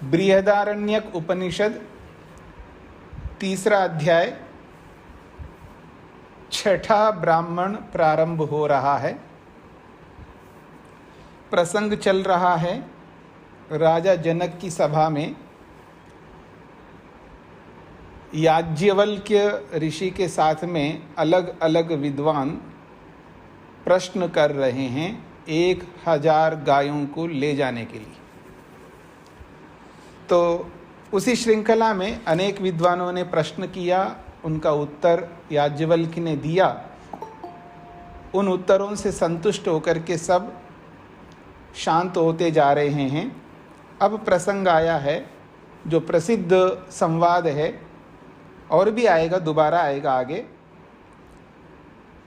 बृहदारण्यक उपनिषद 3रा अध्याय 6ठा ब्राह्मण प्रारंभ हो रहा है। प्रसंग चल रहा है राजा जनक की सभा में। याज्ञवल्क्य ऋषि के साथ में अलग अलग विद्वान प्रश्न कर रहे हैं 1000 गायों को ले जाने के लिए। तो उसी श्रृंखला में अनेक विद्वानों ने प्रश्न किया, उनका उत्तर याज्ञवल्क्य ने दिया। उन उत्तरों से संतुष्ट होकर के सब शांत होते जा रहे हैं। अब प्रसंग आया है जो प्रसिद्ध संवाद है, और भी आएगा, दोबारा आएगा आगे,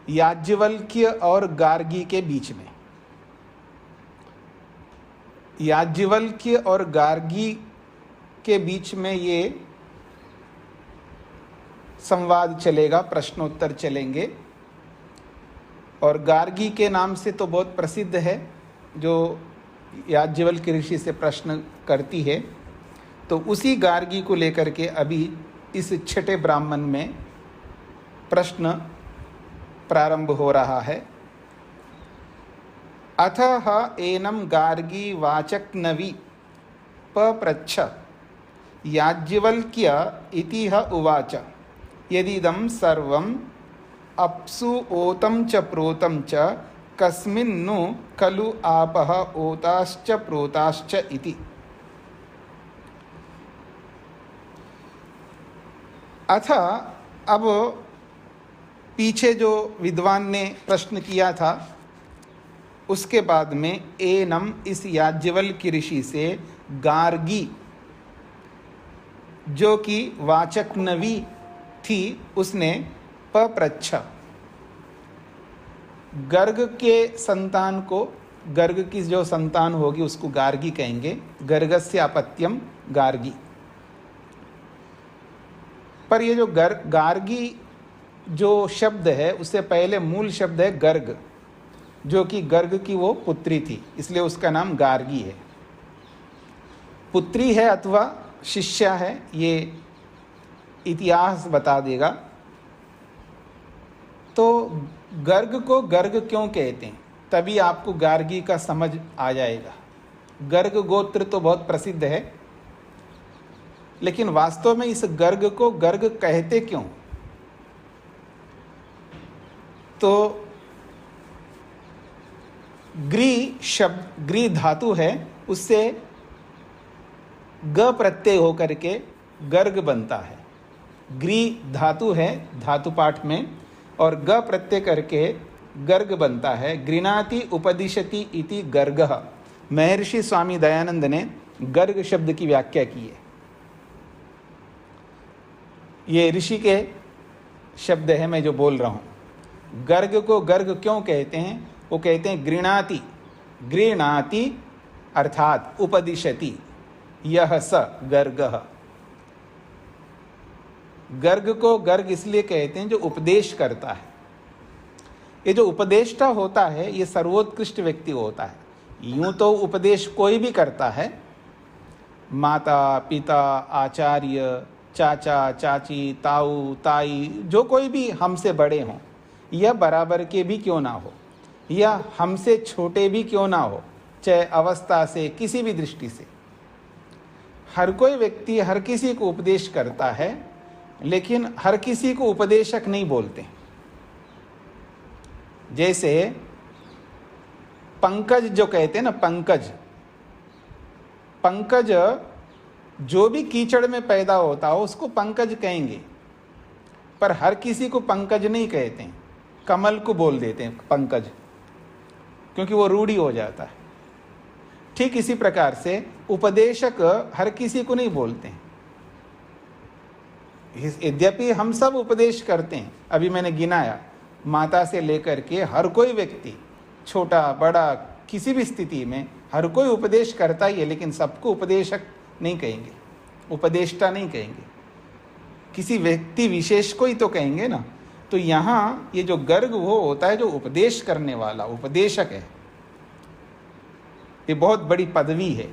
याज्ञवल्क्य और गार्गी के बीच में। याज्ञवल्क्य और गार्गी के बीच में ये संवाद चलेगा, प्रश्नोत्तर चलेंगे। और गार्गी के नाम से तो बहुत प्रसिद्ध है, जो याज्ञवल्क्य ऋषि से प्रश्न करती है। तो उसी गार्गी को लेकर के अभी इस छठे ब्राह्मण में प्रश्न प्रारंभ हो रहा है। अथ एनम गार्गी वाचक्नवी पप्रच्छ याज्ञवल्क्य इति उवाच यदिदं सर्वम् अप्सु ओतं च प्रोतं च कस्मिन्नु खलु आपः ओताश्च प्रोताश्च इति। अथ अब पीछे जो विद्वान ने प्रश्न किया था उसके बाद में एनम इस याज्ञवल्क्य ऋषि से गार्गी जो कि वाचक्नवी थी उसने पप्रच्छ, गर्ग के संतान को, गर्ग की जो संतान होगी उसको गार्गी कहेंगे, गर्गस्य अपत्यम गार्गी। पर ये जो गार्गी जो शब्द है उससे पहले मूल शब्द है गर्ग, जो कि गर्ग की वो पुत्री थी, इसलिए उसका नाम गार्गी है। पुत्री है अथवा शिष्या है ये इतिहास बता देगा। तो गर्ग को गर्ग क्यों कहते हैं, तभी आपको गार्गी का समझ आ जाएगा। गर्ग गोत्र तो बहुत प्रसिद्ध है, लेकिन वास्तव में इस गर्ग को गर्ग कहते क्यों? तो ग्री शब्द, ग्री धातु है, उससे ग प्रत्यय होकर के गर्ग बनता है। ग्री धातु है धातु पाठ में, और ग प्रत्यय करके गर्ग बनता है। गृणाति उपदिशति इति गर्गः। महर्षि स्वामी दयानंद ने गर्ग शब्द की व्याख्या की है। ये ऋषि के शब्द है, मैं जो बोल रहा हूँ। गर्ग को गर्ग क्यों कहते हैं? वो कहते हैं गृणाति, गृणाति अर्थात उपदिशति, यह स गर्गः। गर्ग को गर्ग इसलिए कहते हैं जो उपदेश करता है। ये जो उपदेष्टा होता है ये सर्वोत्कृष्ट व्यक्ति होता है। यूं तो उपदेश कोई भी करता है, माता पिता आचार्य चाचा चाची ताऊ ताई, जो कोई भी हमसे बड़े हों, यह बराबर के भी क्यों ना हो, या हमसे छोटे भी क्यों ना हो, चाहे अवस्था से किसी भी दृष्टि से, हर कोई व्यक्ति हर किसी को उपदेश करता है, लेकिन हर किसी को उपदेशक नहीं बोलते। जैसे पंकज जो कहते हैं ना, पंकज, पंकज जो भी कीचड़ में पैदा होता हो उसको पंकज कहेंगे, पर हर किसी को पंकज नहीं कहते हैं, कमल को बोल देते हैं पंकज, क्योंकि वो रूढ़ी हो जाता है। ठीक इसी प्रकार से उपदेशक हर किसी को नहीं बोलते हैं, यद्यपि हम सब उपदेश करते हैं। अभी मैंने गिनाया, माता से लेकर के हर कोई व्यक्ति, छोटा बड़ा किसी भी स्थिति में हर कोई उपदेश करता ही है, लेकिन सबको उपदेशक नहीं कहेंगे, उपदेष्टा नहीं कहेंगे, किसी व्यक्ति विशेष को ही तो कहेंगे ना। तो यहाँ ये जो गर्ग वो होता है जो उपदेश करने वाला, उपदेशक है, ये बहुत बड़ी पदवी है।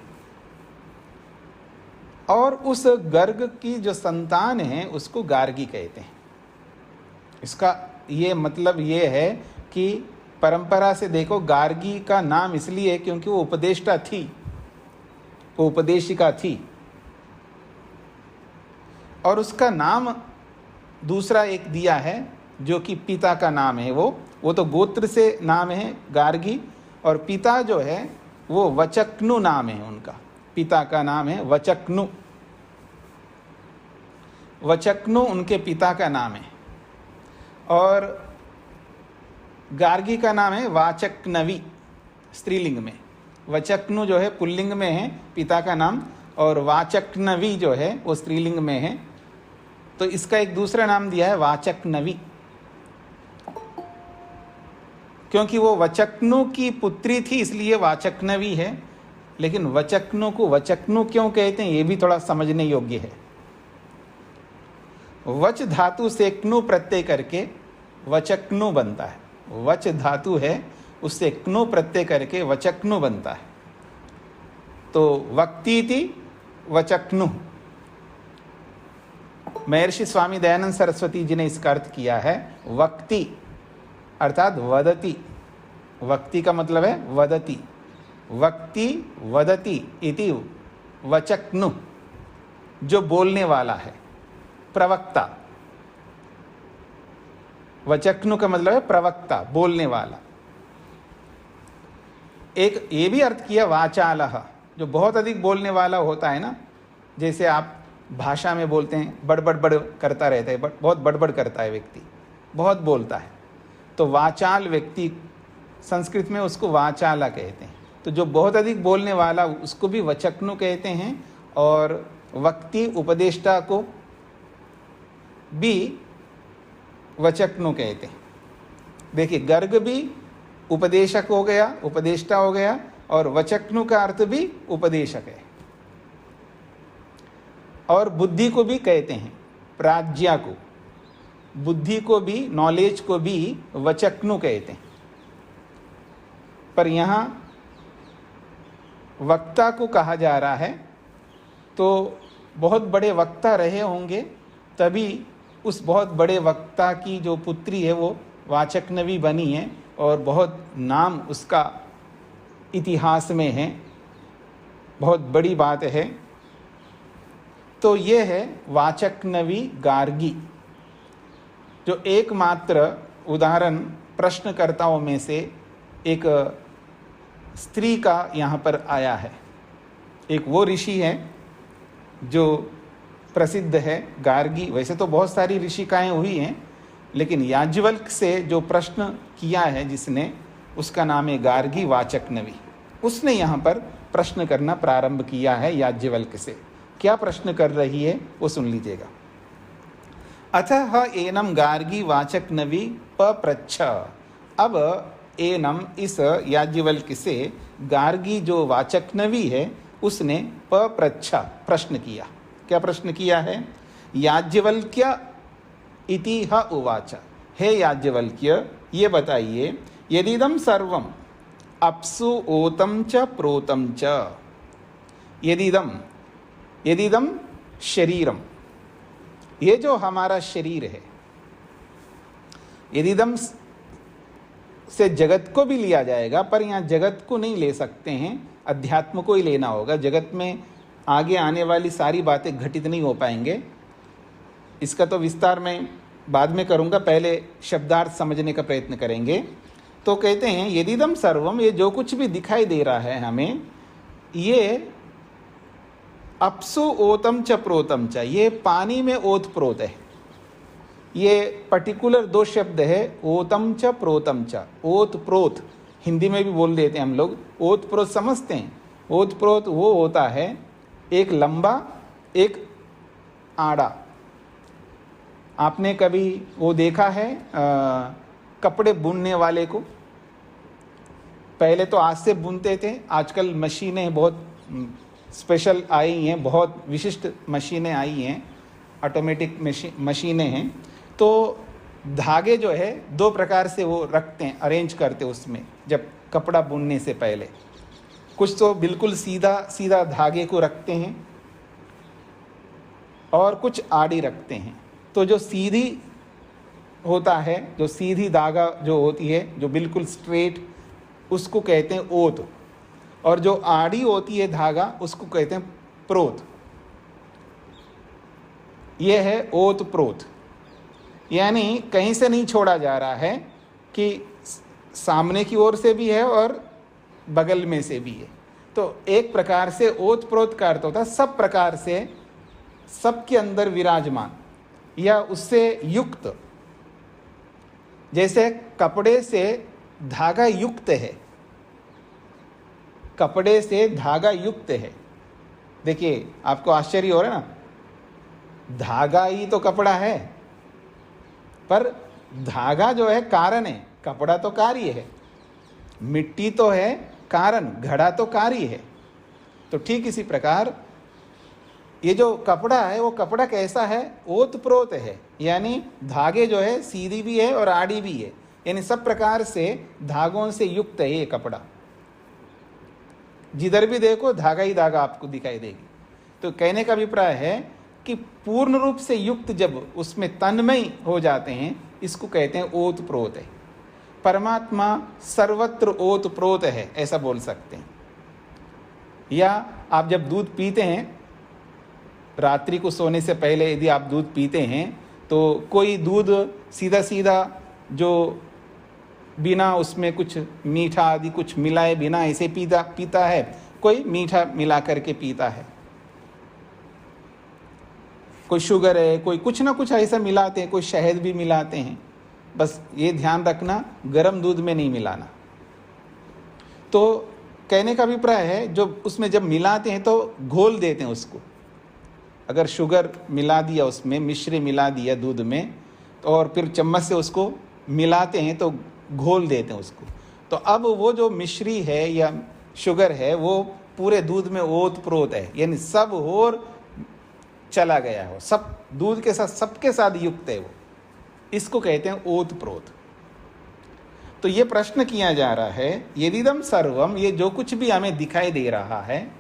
और उस गर्ग की जो संतान है उसको गार्गी कहते हैं। इसका ये मतलब ये है कि परंपरा से देखो, गार्गी का नाम इसलिए क्योंकि वो उपदेष्टा थी, वो उपदेशिका थी, और उसका नाम दूसरा एक दिया है जो कि पिता का नाम है। वो तो गोत्र से नाम है गार्गी, और पिता जो है वो वचक्नु नाम है उनका, पिता का नाम है वचक्नु, वचक्नु उनके पिता का नाम है। और गार्गी का नाम है वाचक्नवी स्त्रीलिंग में, वचक्नु जो है पुल्लिंग में है पिता का नाम, और वाचक्नवी जो है वो स्त्रीलिंग में है। तो इसका एक दूसरा नाम दिया है वाचक्नवी, क्योंकि वो वचक्नु की पुत्री थी इसलिए वाचक्नवी है। लेकिन वचक्नु को वचक्नु क्यों कहते हैं ये भी थोड़ा समझने योग्य है। वच धातु से क्नु प्रत्यय करके वचक्नु बनता है, वच धातु है उससे क्नु प्रत्यय करके वचक्नु बनता है। तो वक्तीति वचक्नु, महर्षि स्वामी दयानंद सरस्वती जी ने इसका अर्थ किया है वक्ति अर्थात वदति। वक्ति का मतलब है वदति, वक्ति वदति इति वचक्नु, जो बोलने वाला है, प्रवक्ता। वचक्नु का मतलब है प्रवक्ता, बोलने वाला। एक ये भी अर्थ किया वाचालः, जो बहुत अधिक बोलने वाला होता है ना, जैसे आप भाषा में बोलते हैं बड़बड़ बड़ करता रहता है, बहुत बड़बड़ करता है व्यक्ति, बहुत बोलता है, तो वाचाल व्यक्ति संस्कृत में उसको वाचाला कहते हैं। तो जो बहुत अधिक बोलने वाला उसको भी वचक्नु कहते हैं, और वक्ति उपदेष्टा को भी वचक्नु कहते हैं। देखिए, गर्ग भी उपदेशक हो गया, उपदेष्टा हो गया, और वचक्नु का अर्थ भी उपदेशक है। और बुद्धि को भी कहते हैं, प्राज्ञा को, बुद्धि को भी, नॉलेज को भी वचक्नु कहते हैं। पर यहाँ वक्ता को कहा जा रहा है, तो बहुत बड़े वक्ता रहे होंगे तभी उस बहुत बड़े वक्ता की जो पुत्री है वो वाचक्नवी बनी है, और बहुत नाम उसका इतिहास में है, बहुत बड़ी बात है। तो ये है वाचक्नवी गार्गी, जो एकमात्र उदाहरण प्रश्नकर्ताओं में से एक स्त्री का यहाँ पर आया है। एक वो ऋषि है जो प्रसिद्ध है गार्गी। वैसे तो बहुत सारी ऋषिकाएँ हुई हैं, लेकिन याज्ञवल्क्य से जो प्रश्न किया है जिसने, उसका नाम है गार्गी वाचक्नवी। उसने यहाँ पर प्रश्न करना प्रारंभ किया है याज्ञवल्क्य से। क्या प्रश्न कर रही है वो सुन लीजिएगा। अतः एनम गार्गी वाचक्नवी पप्रच्छ। अब एनम इस याज्ञवल्क्य से गार्गी जो वाचक्नवी है उसने पप्रच्छ प्रश्न किया। क्या प्रश्न किया है? याज्ञवल्क्य इति ह उवाच। हे याज्ञवल्क्य, ये बताइए, यदिदं सर्वम अप्सु ओतम च प्रोतम च, यदिदं शरीरम, ये जो हमारा शरीर है, यदिदं से जगत को भी लिया जाएगा, पर यहाँ जगत को नहीं ले सकते हैं, अध्यात्म को ही लेना होगा। जगत में आगे आने वाली सारी बातें घटित नहीं हो पाएंगे। इसका तो विस्तार मैं बाद में करूँगा, पहले शब्दार्थ समझने का प्रयत्न करेंगे। तो कहते हैं यदिदं सर्वम, ये जो कुछ भी दिखाई दे रहा है हमें, ये अपसु ओतम च प्रोतम च, ये पानी में ओत प्रोत है। ये पर्टिकुलर दो शब्द है, ओतम च प्रोतम च। ओत प्रोत हिंदी में भी बोल देते हैं हम लोग, ओत प्रोत समझते हैं। ओत प्रोत वो होता है एक लंबा एक आड़ा। आपने कभी वो देखा है कपड़े बुनने वाले को? पहले तो हाथ से बुनते थे, आजकल मशीनें बहुत स्पेशल आई हैं, बहुत विशिष्ट मशीनें आई हैं, ऑटोमेटिक मशीनें हैं। तो धागे जो है दो प्रकार से वो रखते हैं, अरेंज करते हैं उसमें जब कपड़ा बुनने से पहले। कुछ तो बिल्कुल सीधा सीधा धागे को रखते हैं और कुछ आड़ी रखते हैं। तो जो सीधी होता है, जो सीधी धागा जो होती है, जो बिल्कुल स्ट्रेट, उसको कहते हैं ओत, और जो आड़ी होती है धागा उसको कहते हैं प्रोत। यह है ओत प्रोत, यानी कहीं से नहीं छोड़ा जा रहा है कि सामने की ओर से भी है और बगल में से भी है। तो एक प्रकार से ओत प्रोत का अर्थ होता है सब प्रकार से, सबके अंदर विराजमान या उससे युक्त। जैसे कपड़े से धागा युक्त है, कपड़े से धागा युक्त है। देखिए आपको आश्चर्य हो रहा है ना, धागा ही तो कपड़ा है, पर धागा जो है कारण है, कपड़ा तो कार्य है। मिट्टी तो है कारण, घड़ा तो कार्य है। तो ठीक इसी प्रकार ये जो कपड़ा है वो कपड़ा कैसा है? ओत प्रोत है, यानी धागे जो है सीधी भी है और आड़ी भी है, यानी सब प्रकार से धागों से युक्त है ये कपड़ा। जिधर भी देखो धागा ही धागा आपको दिखाई देगी। तो कहने का अभिप्राय है कि पूर्ण रूप से युक्त जब उसमें तन्मय हो जाते हैं, इसको कहते हैं ओत प्रोत है। परमात्मा सर्वत्र ओत प्रोत है, ऐसा बोल सकते हैं। या आप जब दूध पीते हैं, रात्रि को सोने से पहले यदि आप दूध पीते हैं, तो कोई दूध सीधा सीधा जो बिना उसमें कुछ मीठा आदि कुछ मिलाए बिना ऐसे पीता है, कोई मीठा मिला करके पीता है, कोई शुगर है, कोई कुछ ना कुछ ऐसा मिलाते हैं, कोई शहद भी मिलाते हैं। बस ये ध्यान रखना, गर्म दूध में नहीं मिलाना। तो कहने का अभिप्राय है जो उसमें जब मिलाते हैं तो घोल देते हैं उसको। अगर शुगर मिला दिया, उसमें मिश्री मिला दिया दूध में, तो और फिर चम्मच से उसको मिलाते हैं तो घोल देते हैं उसको। तो अब वो जो मिश्री है या शुगर है वो पूरे दूध में ओत प्रोत है, यानी सब और चला गया हो, सब दूध के साथ सबके साथ युक्त है वो। इसको कहते हैं ओत प्रोत। तो ये प्रश्न किया जा रहा है, यदिदम सर्वम, ये जो कुछ भी हमें दिखाई दे रहा है,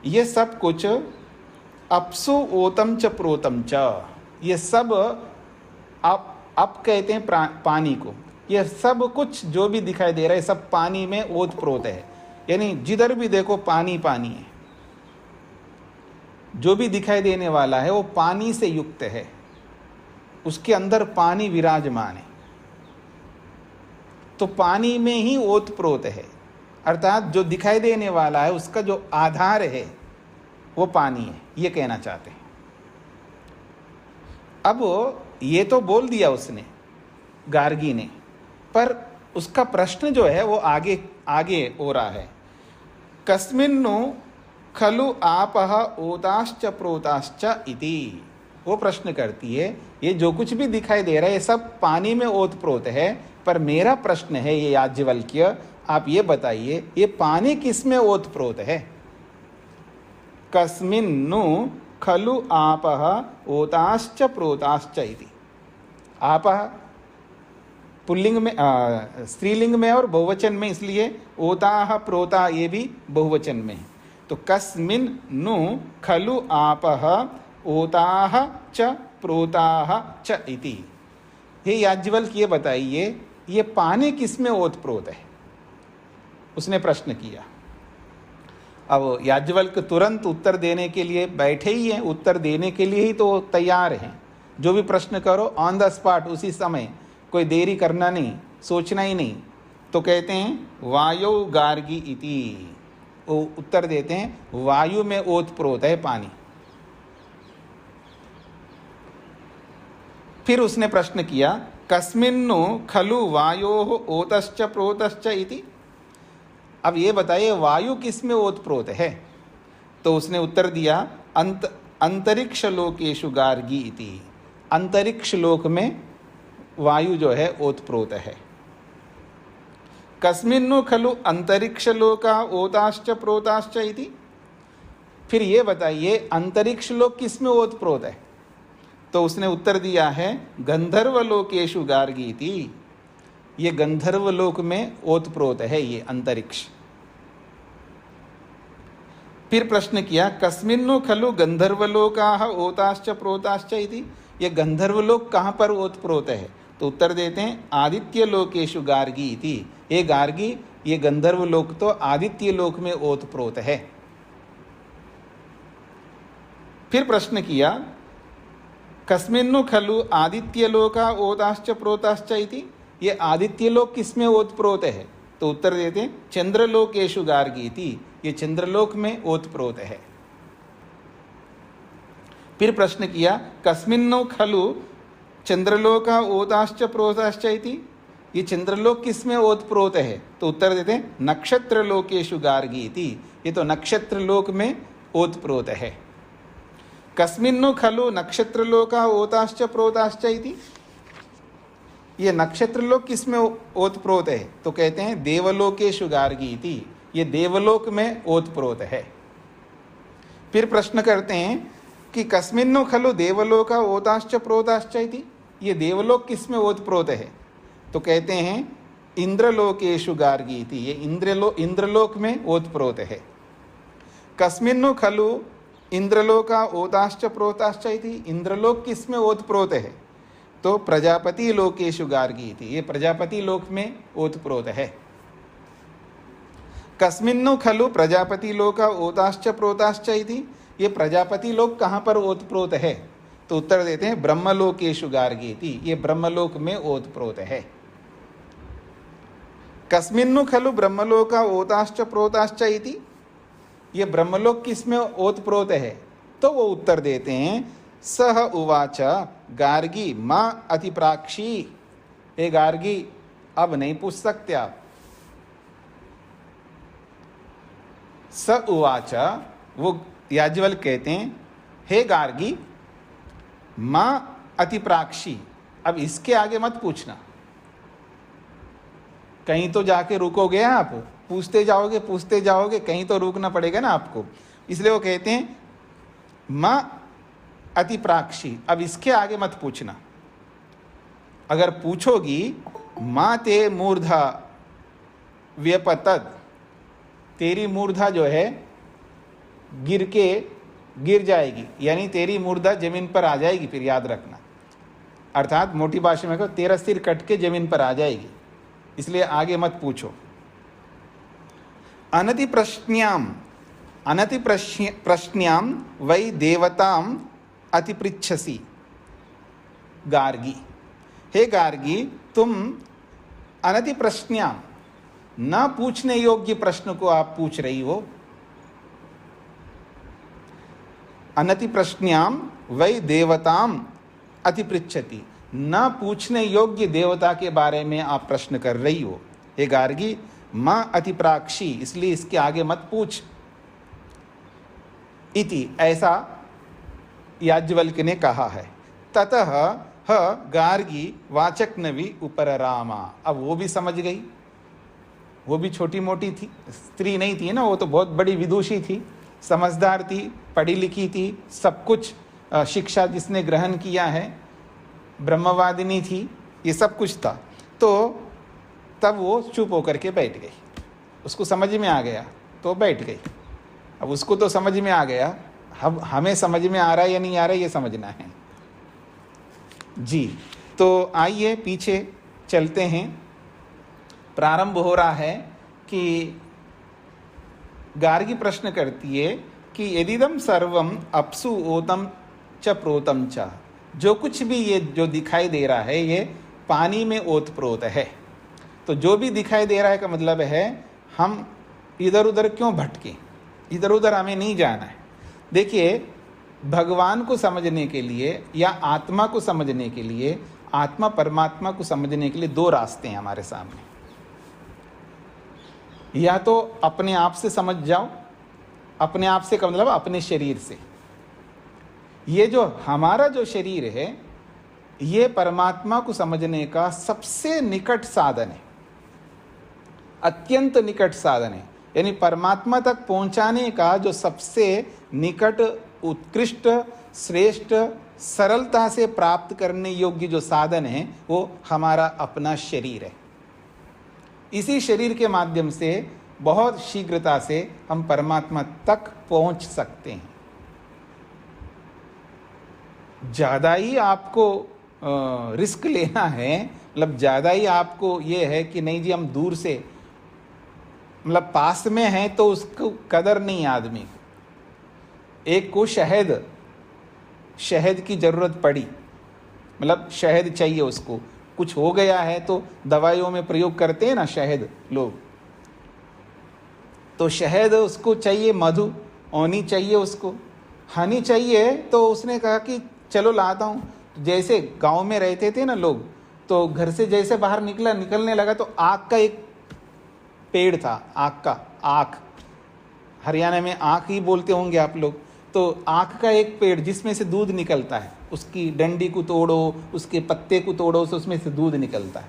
ये सब कुछ अपसु ओतम च प्रोतम च, ये सब आप कहते हैं पानी को। ये सब कुछ जो भी दिखाई दे रहा है सब पानी में ओत प्रोत है, यानी जिधर भी देखो पानी पानी है। जो भी दिखाई देने वाला है वो पानी से युक्त है, उसके अंदर पानी विराजमान है। तो पानी में ही ओत प्रोत है, अर्थात जो दिखाई देने वाला है उसका जो आधार है वो पानी है, ये कहना चाहते हैं। अब ये तो बोल दिया उसने, गार्गी ने, पर उसका प्रश्न जो है वो आगे आगे हो रहा है। कस्मिन्नु खलु आपः ओताश्च प्रोताश्च इति, वो प्रश्न करती है ये जो कुछ भी दिखाई दे रहा है ये सब पानी में ओत प्रोत है, पर मेरा प्रश्न है ये याज्ञवल्क्य, आप ये बताइए ये पानी किस में ओत प्रोत है? कस्मिन्नु खलु आपः ओताश्च प्रोताश्च इति। आपः पुल्लिंग में, स्त्रीलिंग में और बहुवचन में, इसलिए ओताः प्रोता ये भी बहुवचन में है। तो कस्मिन्नु खलु आपः ओताः च प्रोताः च इति। हे याज्ञवल्क्य ये बताइए ये पानी किसमें ओत प्रोत है? उसने प्रश्न किया। अब याज्ञवल्क्य तुरंत उत्तर देने के लिए बैठे ही हैं, उत्तर देने के लिए ही तो तैयार हैं। जो भी प्रश्न करो ऑन द स्पॉट, उसी समय, कोई देरी करना नहीं, सोचना ही नहीं। तो कहते हैं वायो गार्गी इति, वो उत्तर देते हैं वायु में ओतप्रोत है पानी। फिर उसने प्रश्न किया कस्मिन्नु खलु वायोः ओतश्च प्रोतश्च इति। अब ये बताइए वायु किस में ओतप्रोत है? तो उसने उत्तर दिया अंतरिक्ष लोकेषु गार्गी इति। अंतरिक्ष लोक में वायु जो है ओतप्रोत है। कस्मिन्नु खलु अंतरिक्ष लोका ओताश्च प्रोताश्च इति। फिर ये बताइए अंतरिक्ष लोक किस में ओतप्रोत है? तो उसने उत्तर दिया है गंधर्व लोकेषु गार्गी इति। ये गंधर्व लोक में ओतप्रोत है ये अंतरिक्ष। फिर प्रश्न किया कस्मिन्नु खलु गंधर्वलोकाः ओताश्च प्रोताश्च इति। ये गंधर्वलोक कहाँ पर ओतप्रोत है? तो उत्तर देते हैं आदित्य लोकेषु गार्गी इति। ये गार्गी, ये गंधर्वलोक तो आदित्य लोक में ओतप्रोत है। फिर प्रश्न किया कस्मिन्नु खलु आदित्य लोका ओताश्च प्रोताश्च इति। ये आदित्य लोक किसमें ओतप्रोत है? तो उत्तर देते हैं चंद्रलोकेषु गार्गी इति। ये चंद्रलोक में ओतप्रोत है। फिर प्रश्न किया कस्मिन्नु खलु चंद्रलोका ओताश्च प्रोताश्च इति। ये चंद्रलोक किसमें ओतप्रोत है? तो उत्तर देते हैं नक्षत्र लोकेषु गार्गी इति। ये तो नक्षत्र लोक में ओतप्रोत है। कस्मिन्नु खलु नक्षत्र लोका ओताश्च प्रोताश्च इति। ये नक्षत्र लोक किसमें ओतप्रोत है? तो कहते हैं देवलोकेषु गार्गी इति। ये देवलोक में ओतप्रोत है। फिर प्रश्न करते हैं कि कस्मिन्नु खलु देवलोका ओताश्च प्रोताश्च इति। ये देवलोक किसमें ओतप्रोत है? तो कहते हैं इंद्रलोकेषु गार्गी इति। ये इंद्रलोक में ओतप्रोत है। कस्मिन्नु खलु इंद्रलोका ओताश्च प्रोताश्च इति। इंद्रलोक किसमें ओतप्रोत है? तो प्रजापति लोकेषु गार्गी इति। ये प्रजापति लोक में ओतप्रोत है। कस्मिन्नु खलु प्रजापति लोका ओताश्च प्रोताश्च इति। ये प्रजापति लोक कहाँ पर ओतप्रोत है? तो उत्तर देते हैं ब्रह्मलोकेषु गार्गी इति। ये ब्रह्मलोक में ओतप्रोत है। कस्मिन्नु खलु ब्रह्मलोका ओताश्च प्रोताश्च इति। ये ब्रह्मलोक किसमें ओतप्रोत है? तो वो उत्तर देते हैं सह उवाच गार्गी माँ अतिप्राक्षी। हे गार्गी अब नहीं पूछ सकते आप। स उवाच, वो याज्ञवल्क्य कहते हैं हे गार्गी माँ अतिप्राक्षी। अब इसके आगे मत पूछना, कहीं तो जाके रुकोगे आप, पूछते जाओगे, कहीं तो रुकना पड़ेगा ना आपको। इसलिए वो कहते हैं माँ अतिप्राक्षी, अब इसके आगे मत पूछना। अगर पूछोगी माँ ते मूर्धा व्यपतद, तेरी मूर्धा जो है गिर जाएगी, यानी तेरी मूर्धा जमीन पर आ जाएगी। फिर याद रखना, अर्थात मोटी भाषा में कहो तेरा सिर कट के जमीन पर आ जाएगी। इसलिए आगे मत पूछो। अनति प्रश्न्याम वै देवताम अतिपृच्छसि गार्गी। हे गार्गी तुम अनति प्रश्न्याम, न पूछने योग्य प्रश्न को आप पूछ रही हो। अनति प्रश्न्याम वै देवताम अतिपृच्छति, न पूछने योग्य देवता के बारे में आप प्रश्न कर रही हो। हे गार्गी माँ अतिप्राक्षी, इसलिए इसके आगे मत पूछ। इति, ऐसा याज्ञवल्क्य ने कहा है। ततः ह गार्गी वाचक नवी उपररामा। अब वो भी समझ गई, वो भी छोटी मोटी थी, स्त्री नहीं थी ना, वो तो बहुत बड़ी विदुषी थी, समझदार थी, पढ़ी लिखी थी, सब कुछ शिक्षा जिसने ग्रहण किया है, ब्रह्मवादिनी थी, ये सब कुछ था। तो तब वो चुप होकर के बैठ गई। उसको समझ में आ गया तो बैठ गई। अब उसको तो समझ में आ गया, अब हमें समझ में आ रहा है या नहीं आ रहा है ये समझना है जी। तो आइए पीछे चलते हैं। प्रारंभ हो रहा है कि गार्गी प्रश्न करती है कि यदिदम सर्वम अप्सु ओतम च प्रोतम च, जो कुछ भी ये जो दिखाई दे रहा है ये पानी में ओतप्रोत है। तो जो भी दिखाई दे रहा है का मतलब है हम इधर उधर क्यों भटके, इधर उधर हमें नहीं जाना है। देखिए, भगवान को समझने के लिए या आत्मा को समझने के लिए, आत्मा परमात्मा को समझने के लिए दो रास्ते हैं हमारे सामने। या तो अपने आप से समझ जाओ, अपने आप से का मतलब अपने शरीर से। ये जो हमारा जो शरीर है, ये परमात्मा को समझने का सबसे निकट साधन है, अत्यंत निकट साधन है। यानी परमात्मा तक पहुंचाने का जो सबसे निकट, उत्कृष्ट, श्रेष्ठ, सरलता से प्राप्त करने योग्य जो साधन है, वो हमारा अपना शरीर है। इसी शरीर के माध्यम से बहुत शीघ्रता से हम परमात्मा तक पहुंच सकते हैं। ज़्यादा ही आपको रिस्क लेना है, मतलब ज़्यादा ही आपको ये है कि नहीं जी हम दूर से, मतलब पास में है तो उसको कदर नहीं आदमी को। एक को शहद की ज़रूरत पड़ी, मतलब शहद चाहिए उसको, कुछ हो गया है तो दवाइयों में प्रयोग करते हैं ना शहद लोग, तो शहद उसको चाहिए, मधु होनी चाहिए, उसको हनी चाहिए। तो उसने कहा कि चलो लाता हूँ। जैसे गांव में रहते थे ना लोग, तो घर से जैसे बाहर निकलने लगा तो आक का एक पेड़ था, आक हरियाणा में आक ही बोलते होंगे आप लोग। तो आक का एक पेड़ जिसमें से दूध निकलता है, उसकी डंडी को तोड़ो, उसके पत्ते को तोड़ो तो उसमें से दूध निकलता है।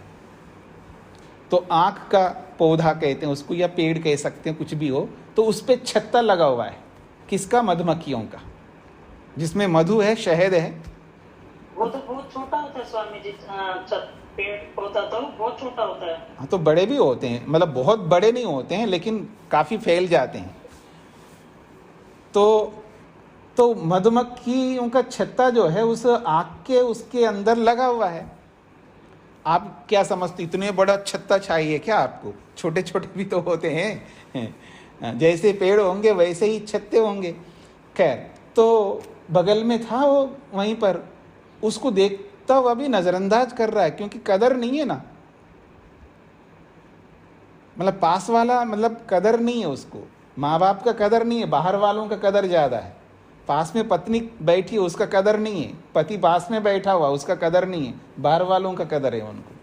तो आक का पौधा कहते हैं उसको, या पेड़ कह सकते हैं, कुछ भी हो। तो उस पर छत्ता लगा हुआ है, किसका? मधुमक्खियों का, जिसमें मधु है, शहद है। वो तो बहुत छोटा होता है स्वामी जी, पेड़ पौधा तो बहुत छोटा होता है। हाँ, तो बड़े भी होते हैं, मतलब बहुत बड़े नहीं होते हैं लेकिन काफ़ी फैल जाते हैं। तो मधुमक्खियों का छत्ता जो है उस आग के उसके अंदर लगा हुआ है। आप क्या समझते, इतने बड़ा छत्ता चाहिए क्या आपको? छोटे छोटे भी तो होते हैं, जैसे पेड़ होंगे वैसे ही छत्ते होंगे। खैर, तो बगल में था वो, वहीं पर उसको देखता हुआ भी नज़रअंदाज कर रहा है, क्योंकि कदर नहीं है ना, मतलब पास वाला, मतलब कदर नहीं है उसको। माँ बाप का कदर नहीं है, बाहर वालों का कदर ज़्यादा है। पास में पत्नी बैठी है, उसका कदर नहीं है। पति पास में बैठा हुआ, उसका कदर नहीं है। बाहर वालों का कदर है उनको।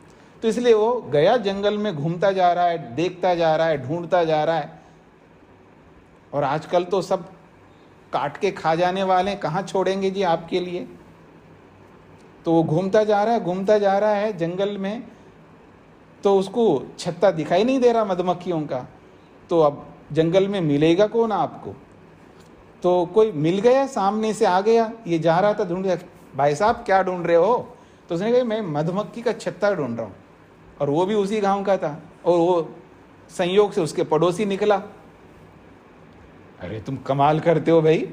तो इसलिए वो गया, जंगल में घूमता जा रहा है, देखता जा रहा है, ढूंढता जा रहा है। और आजकल तो सब काट के खा जाने वाले, कहाँ छोड़ेंगे जी आपके लिए। तो वो घूमता जा रहा है जंगल में, तो उसको छत्ता दिखाई नहीं दे रहा मधुमक्खियों का। तो अब जंगल में मिलेगा कौन आपको? तो कोई मिल गया, सामने से आ गया, ये जा रहा था ढूंढ रहा, भाई साहब क्या ढूंढ रहे हो? तो उसने कहा मैं मधुमक्खी का छत्ता ढूंढ रहा हूँ। और वो भी उसी गांव का था, और वो संयोग से उसके पड़ोसी निकला। अरे तुम कमाल करते हो भाई,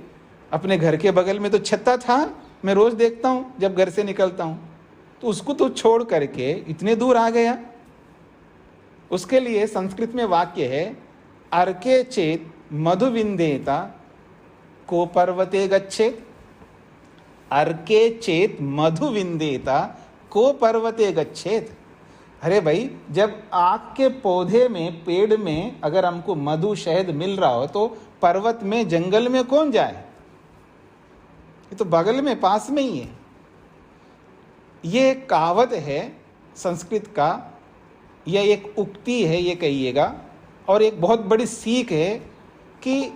अपने घर के बगल में तो छत्ता था, मैं रोज देखता हूँ जब घर से निकलता हूँ, तो उसको तो छोड़ करके इतने दूर आ गया। उसके लिए संस्कृत में वाक्य है, अर्के चेत मधुविंदेता को पर्वते गच्छेत। अर्के चेत मधुविंदेता को पर्वते गच्छेत। अरे भाई, जब आक के पौधे में, पेड़ में अगर हमको मधु शहद मिल रहा हो, तो पर्वत में, जंगल में कौन जाए? ये तो बगल में, पास में ही है। ये एक कहावत है संस्कृत का, या एक उक्ति है ये कहिएगा, और एक बहुत बड़ी सीख है कि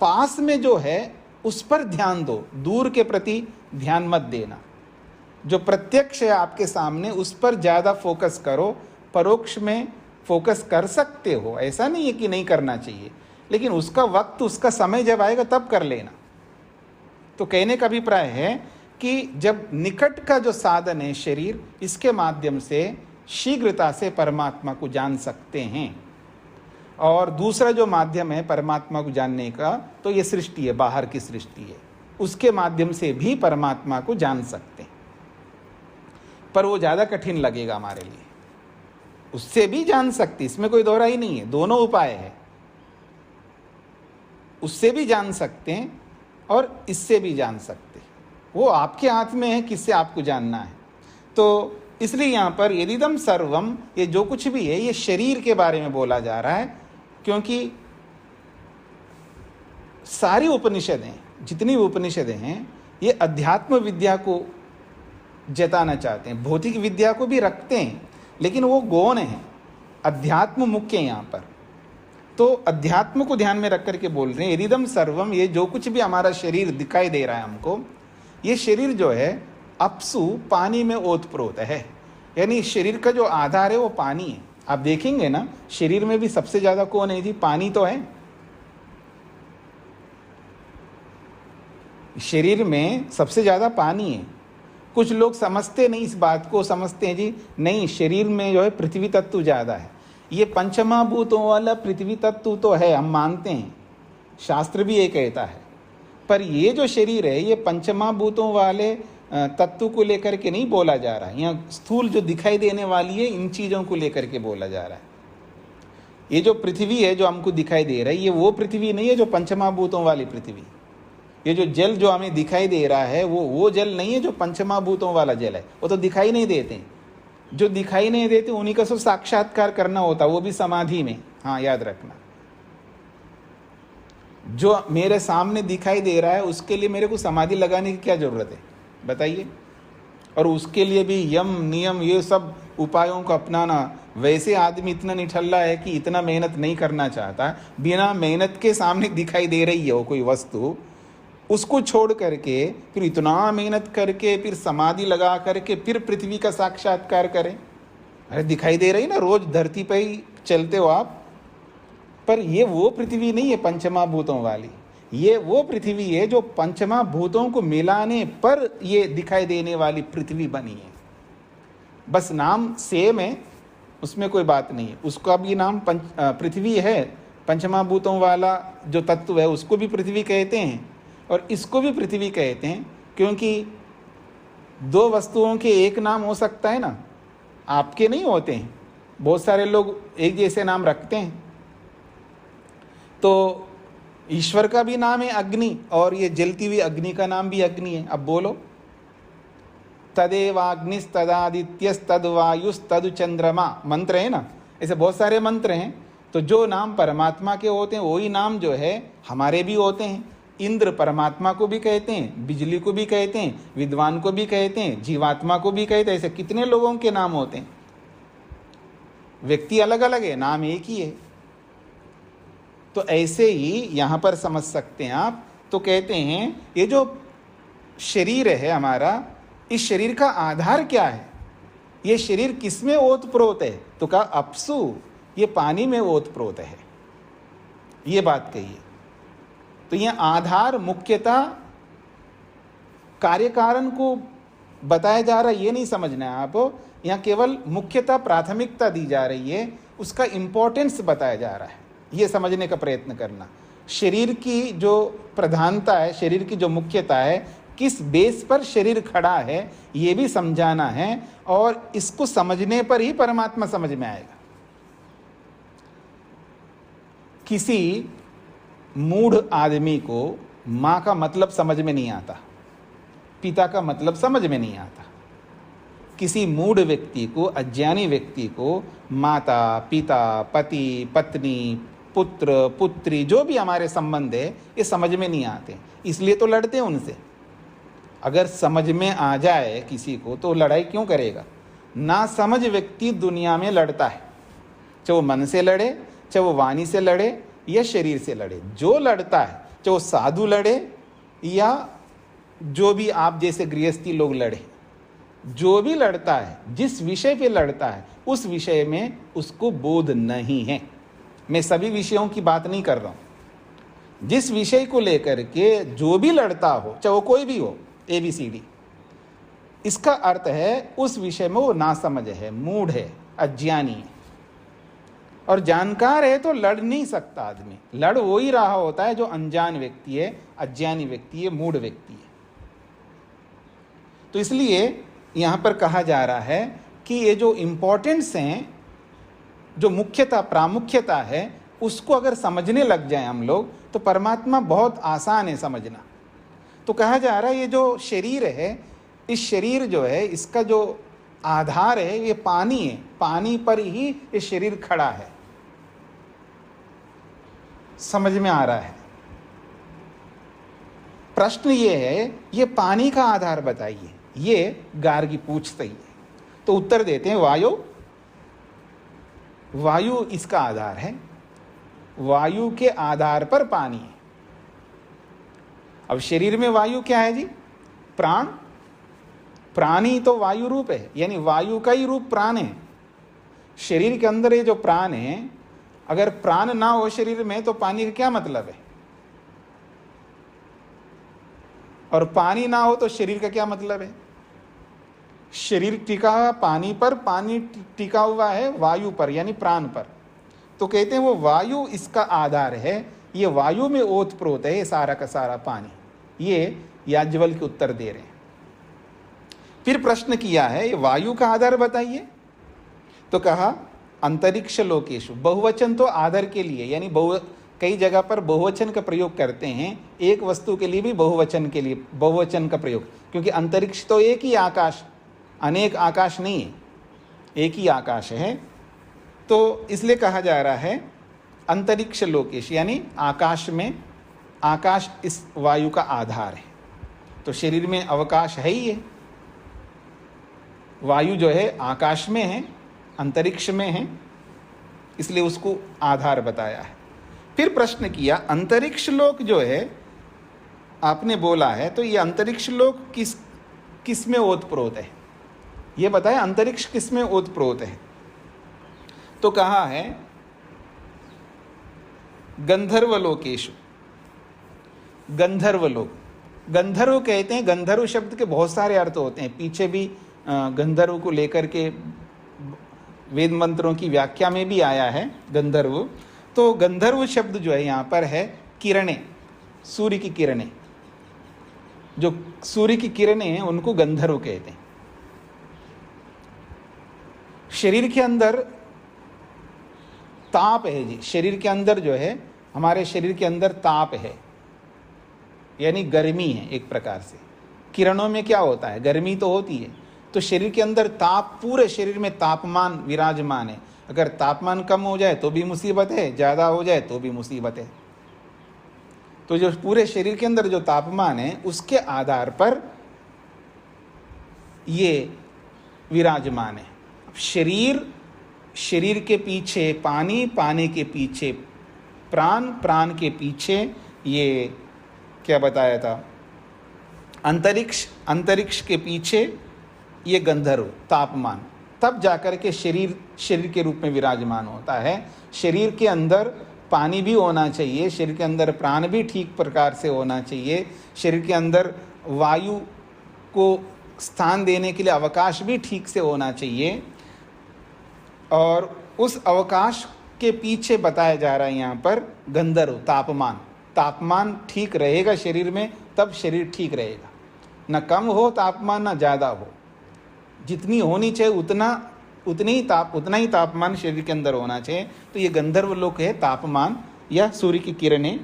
पास में जो है उस पर ध्यान दो, दूर के प्रति ध्यान मत देना। जो प्रत्यक्ष है आपके सामने, उस पर ज़्यादा फोकस करो। परोक्ष में फोकस कर सकते हो, ऐसा नहीं है कि नहीं करना चाहिए, लेकिन उसका वक्त, उसका समय जब आएगा तब कर लेना। तो कहने का अभिप्राय है कि जब निकट का जो साधन है शरीर, इसके माध्यम से शीघ्रता से परमात्मा को जान सकते हैं। और दूसरा जो माध्यम है परमात्मा को जानने का, तो ये सृष्टि है, बाहर की सृष्टि है, उसके माध्यम से भी परमात्मा को जान सकते हैं। पर वो ज़्यादा कठिन लगेगा हमारे लिए। उससे भी जान सकते, इसमें कोई दोहरा ही नहीं है, दोनों उपाय है। उससे भी जान सकते हैं और इससे भी जान सकते हैं, वो आपके हाथ में है किससे आपको जानना है। तो इसलिए यहाँ पर यदिदम सर्वम, ये जो कुछ भी है, ये शरीर के बारे में बोला जा रहा है, क्योंकि सारी उपनिषदें, जितनी उपनिषदें हैं, ये अध्यात्म विद्या को जताना चाहते हैं। भौतिक विद्या को भी रखते हैं, लेकिन वो गौण है, अध्यात्म मुख्य है यहाँ पर। तो अध्यात्म को ध्यान में रख करके बोल रहे हैं यदिदम सर्वम, ये जो कुछ भी हमारा शरीर दिखाई दे रहा है हमको, ये शरीर जो है अपसु पानी में ओतप्रोत है। यानी शरीर का जो आधार है वो पानी है। आप देखेंगे ना, शरीर में भी सबसे ज्यादा कौन है जी? पानी तो है। शरीर में सबसे ज्यादा पानी है। कुछ लोग समझते नहीं इस बात को, समझते हैं जी नहीं, शरीर में जो है पृथ्वी तत्व ज्यादा है। ये पंचमहाभूतों वाला पृथ्वी तत्व तो है, हम मानते हैं, शास्त्र भी ये कहता है। पर ये जो शरीर है, ये पंचमहाभूतों वाले तत्व को लेकर के नहीं बोला जा रहा है। यहाँ स्थूल जो दिखाई देने वाली है, इन चीजों को लेकर के बोला जा रहा है। ये जो पृथ्वी है जो हमको दिखाई दे रहा है, ये वो पृथ्वी नहीं है जो पंचमहाभूतों वाली पृथ्वी। ये जो जल जो हमें दिखाई दे रहा है, वो जल नहीं है जो पंचमहाभूतों वाला जल है। वो तो दिखाई नहीं देते। जो दिखाई नहीं देते उन्हीं का सब साक्षात्कार करना होता, वो भी समाधि में। हाँ, याद रखना, जो मेरे सामने दिखाई दे रहा है उसके लिए मेरे को समाधि लगाने की क्या जरूरत है, बताइए। और उसके लिए भी यम नियम ये सब उपायों को अपनाना। वैसे आदमी इतना निठल्ला है कि इतना मेहनत नहीं करना चाहता। बिना मेहनत के सामने दिखाई दे रही है वो कोई वस्तु, उसको छोड़ करके फिर इतना मेहनत करके फिर समाधि लगा करके फिर पृथ्वी का साक्षात्कार करें। अरे दिखाई दे रही ना, रोज धरती पे ही चलते हो आप, पर ये वो पृथ्वी नहीं है पंचमहाभूतों वाली। ये वो पृथ्वी है जो पंचमहाभूतों को मिलाने पर ये दिखाई देने वाली पृथ्वी बनी है। बस नाम सेम है, उसमें कोई बात नहीं है। उसका भी नाम पृथ्वी है। पंचमहाभूतों वाला जो तत्व है उसको भी पृथ्वी कहते हैं और इसको भी पृथ्वी कहते हैं, क्योंकि दो वस्तुओं के एक नाम हो सकता है ना, आपके नहीं होते हैं। बहुत सारे लोग एक जैसे नाम रखते हैं। तो ईश्वर का भी नाम है अग्नि, और ये जलती हुई अग्नि का नाम भी अग्नि है। अब बोलो, तदेवाग्निस तदादित्यस तद्वायुस तद चंद्रमा, मंत्र है ना। ऐसे बहुत सारे मंत्र हैं। तो जो नाम परमात्मा के होते हैं वही नाम जो है हमारे भी होते हैं। इंद्र परमात्मा को भी कहते हैं, बिजली को भी कहते हैं, विद्वान को भी कहते हैं, जीवात्मा को भी कहते हैं। ऐसे कितने लोगों के नाम होते हैं। व्यक्ति अलग अलग है, नाम एक ही है। तो ऐसे ही यहां पर समझ सकते हैं आप। तो कहते हैं ये जो शरीर है हमारा, इस शरीर का आधार क्या है? ये शरीर किसमें ओतप्रोत है? तो कहा अपसु, ये पानी में ओतप्रोत है। ये बात कही। तो यह आधार मुख्यता कार्य कारण को बताया जा रहा है, ये नहीं समझना है आप। यहाँ केवल मुख्यता प्राथमिकता दी जा रही है, उसका इंपॉर्टेंस बताया जा रहा है, ये समझने का प्रयत्न करना। शरीर की जो प्रधानता है, शरीर की जो मुख्यता है, किस बेस पर शरीर खड़ा है, ये भी समझाना है। और इसको समझने पर ही परमात्मा समझ में आएगा। किसी मूढ़ आदमी को माँ का मतलब समझ में नहीं आता, पिता का मतलब समझ में नहीं आता। किसी मूढ़ व्यक्ति को, अज्ञानी व्यक्ति को माता, पिता, पति, पत्नी, पुत्र, पुत्री, जो भी हमारे संबंध है, ये समझ में नहीं आते, इसलिए तो लड़ते हैं उनसे। अगर समझ में आ जाए किसी को तो लड़ाई क्यों करेगा? ना समझ व्यक्ति दुनिया में लड़ता है, चाहे वो मन से लड़े, चाहे वो वाणी से लड़े या शरीर से लड़े। जो लड़ता है, चाहे वो साधु लड़े या जो भी आप जैसे गृहस्थी लोग लड़े, जो भी लड़ता है, जिस विषय पे लड़ता है, उस विषय में उसको बोध नहीं है। मैं सभी विषयों की बात नहीं कर रहा हूं। जिस विषय को लेकर के जो भी लड़ता हो, चाहे वो कोई भी हो, ABCD, इसका अर्थ है उस विषय में वो नासमझ है, मूढ़ है, अज्ञानी है। और जानकार है तो लड़ नहीं सकता आदमी। लड़ वो ही रहा होता है जो अनजान व्यक्ति है, अज्ञानी व्यक्ति है, मूढ़ व्यक्ति है। तो इसलिए यहां पर कहा जा रहा है कि ये जो इंपॉर्टेंस हैं, जो मुख्यता प्रामुख्यता है, उसको अगर समझने लग जाए हम लोग तो परमात्मा बहुत आसान है समझना। तो कहा जा रहा है ये जो शरीर है, इस शरीर जो है, इसका जो आधार है ये पानी है। पानी पर ही ये शरीर खड़ा है। समझ में आ रहा है? प्रश्न ये है, ये पानी का आधार बताइए, ये गार्गी पूछते ही है। तो उत्तर देते हैं वायु। वायु इसका आधार है, वायु के आधार पर पानी है। अब शरीर में वायु क्या है जी? प्राण। प्राणी तो वायु रूप है, यानी वायु का ही रूप प्राण है। शरीर के अंदर ये जो प्राण है, अगर प्राण ना हो शरीर में तो पानी का क्या मतलब है? और पानी ना हो तो शरीर का क्या मतलब है? शरीर टिका हुआ पानी पर, पानी टिका हुआ है वायु पर, यानी प्राण पर। तो कहते हैं वो वायु इसका आधार है, ये वायु में ओत प्रोत है, ये सारा का सारा पानी। ये याज्ञवल्क्य उत्तर दे रहे हैं। फिर प्रश्न किया है, ये वायु का आधार बताइए। तो कहा अंतरिक्ष लोकेशु। बहुवचन तो आधार के लिए, यानी कई जगह पर बहुवचन का प्रयोग करते हैं, एक वस्तु के लिए भी बहुवचन के लिए बहुवचन का प्रयोग, क्योंकि अंतरिक्ष तो एक ही आकाश, अनेक आकाश नहीं है, एक ही आकाश है। तो इसलिए कहा जा रहा है अंतरिक्ष लोकेश, यानी आकाश में, आकाश इस वायु का आधार है। तो शरीर में अवकाश है ही है, वायु जो है आकाश में है, अंतरिक्ष में है, इसलिए उसको आधार बताया है। फिर प्रश्न किया, अंतरिक्ष लोक जो है आपने बोला है, तो ये अंतरिक्ष लोक किस में ओतप्रोत है? ये बताया अंतरिक्ष किस में ओतप्रोत है? तो कहा है गंधर्व लोकेशु। गंधर्व लोक, गंधर्व कहते हैं, गंधर्व शब्द के बहुत सारे अर्थ होते हैं। पीछे भी गंधर्व को लेकर के वेद मंत्रों की व्याख्या में भी आया है गंधर्व। तो गंधर्व शब्द जो है यहाँ पर है किरणें, सूर्य की किरणें। जो सूर्य की किरणें हैं उनको गंधर्व कहते हैं। शरीर के अंदर ताप है जी, शरीर के अंदर जो है, हमारे शरीर के अंदर ताप है, यानी गर्मी है एक प्रकार से। किरणों में क्या होता है? गर्मी तो होती है। तो शरीर के अंदर ताप, पूरे शरीर में तापमान विराजमान है। अगर तापमान कम हो जाए तो भी मुसीबत है, ज़्यादा हो जाए तो भी मुसीबत है। तो जो पूरे शरीर के अंदर जो तापमान है उसके आधार पर ये विराजमान है। शरीर के पीछे पानी, पानी के पीछे प्राण, प्राण के पीछे ये क्या बताया था? अंतरिक्ष, अंतरिक्ष के पीछे ये गंधर्व, तापमान। तब जाकर के शरीर के रूप में विराजमान होता है। शरीर के अंदर पानी भी होना चाहिए, शरीर के अंदर प्राण भी ठीक प्रकार से होना चाहिए, शरीर के अंदर वायु को स्थान देने के लिए अवकाश भी ठीक से होना चाहिए। और उस अवकाश के पीछे बताया जा रहा है यहाँ पर गंधर्व, तापमान। तापमान ठीक रहेगा शरीर में, तब शरीर ठीक रहेगा। न कम हो तापमान, न ज़्यादा हो। जितनी होनी चाहिए उतना ही तापमान शरीर के अंदर होना चाहिए। तो ये गंधर्व लोक है, तापमान या सूर्य की किरणें,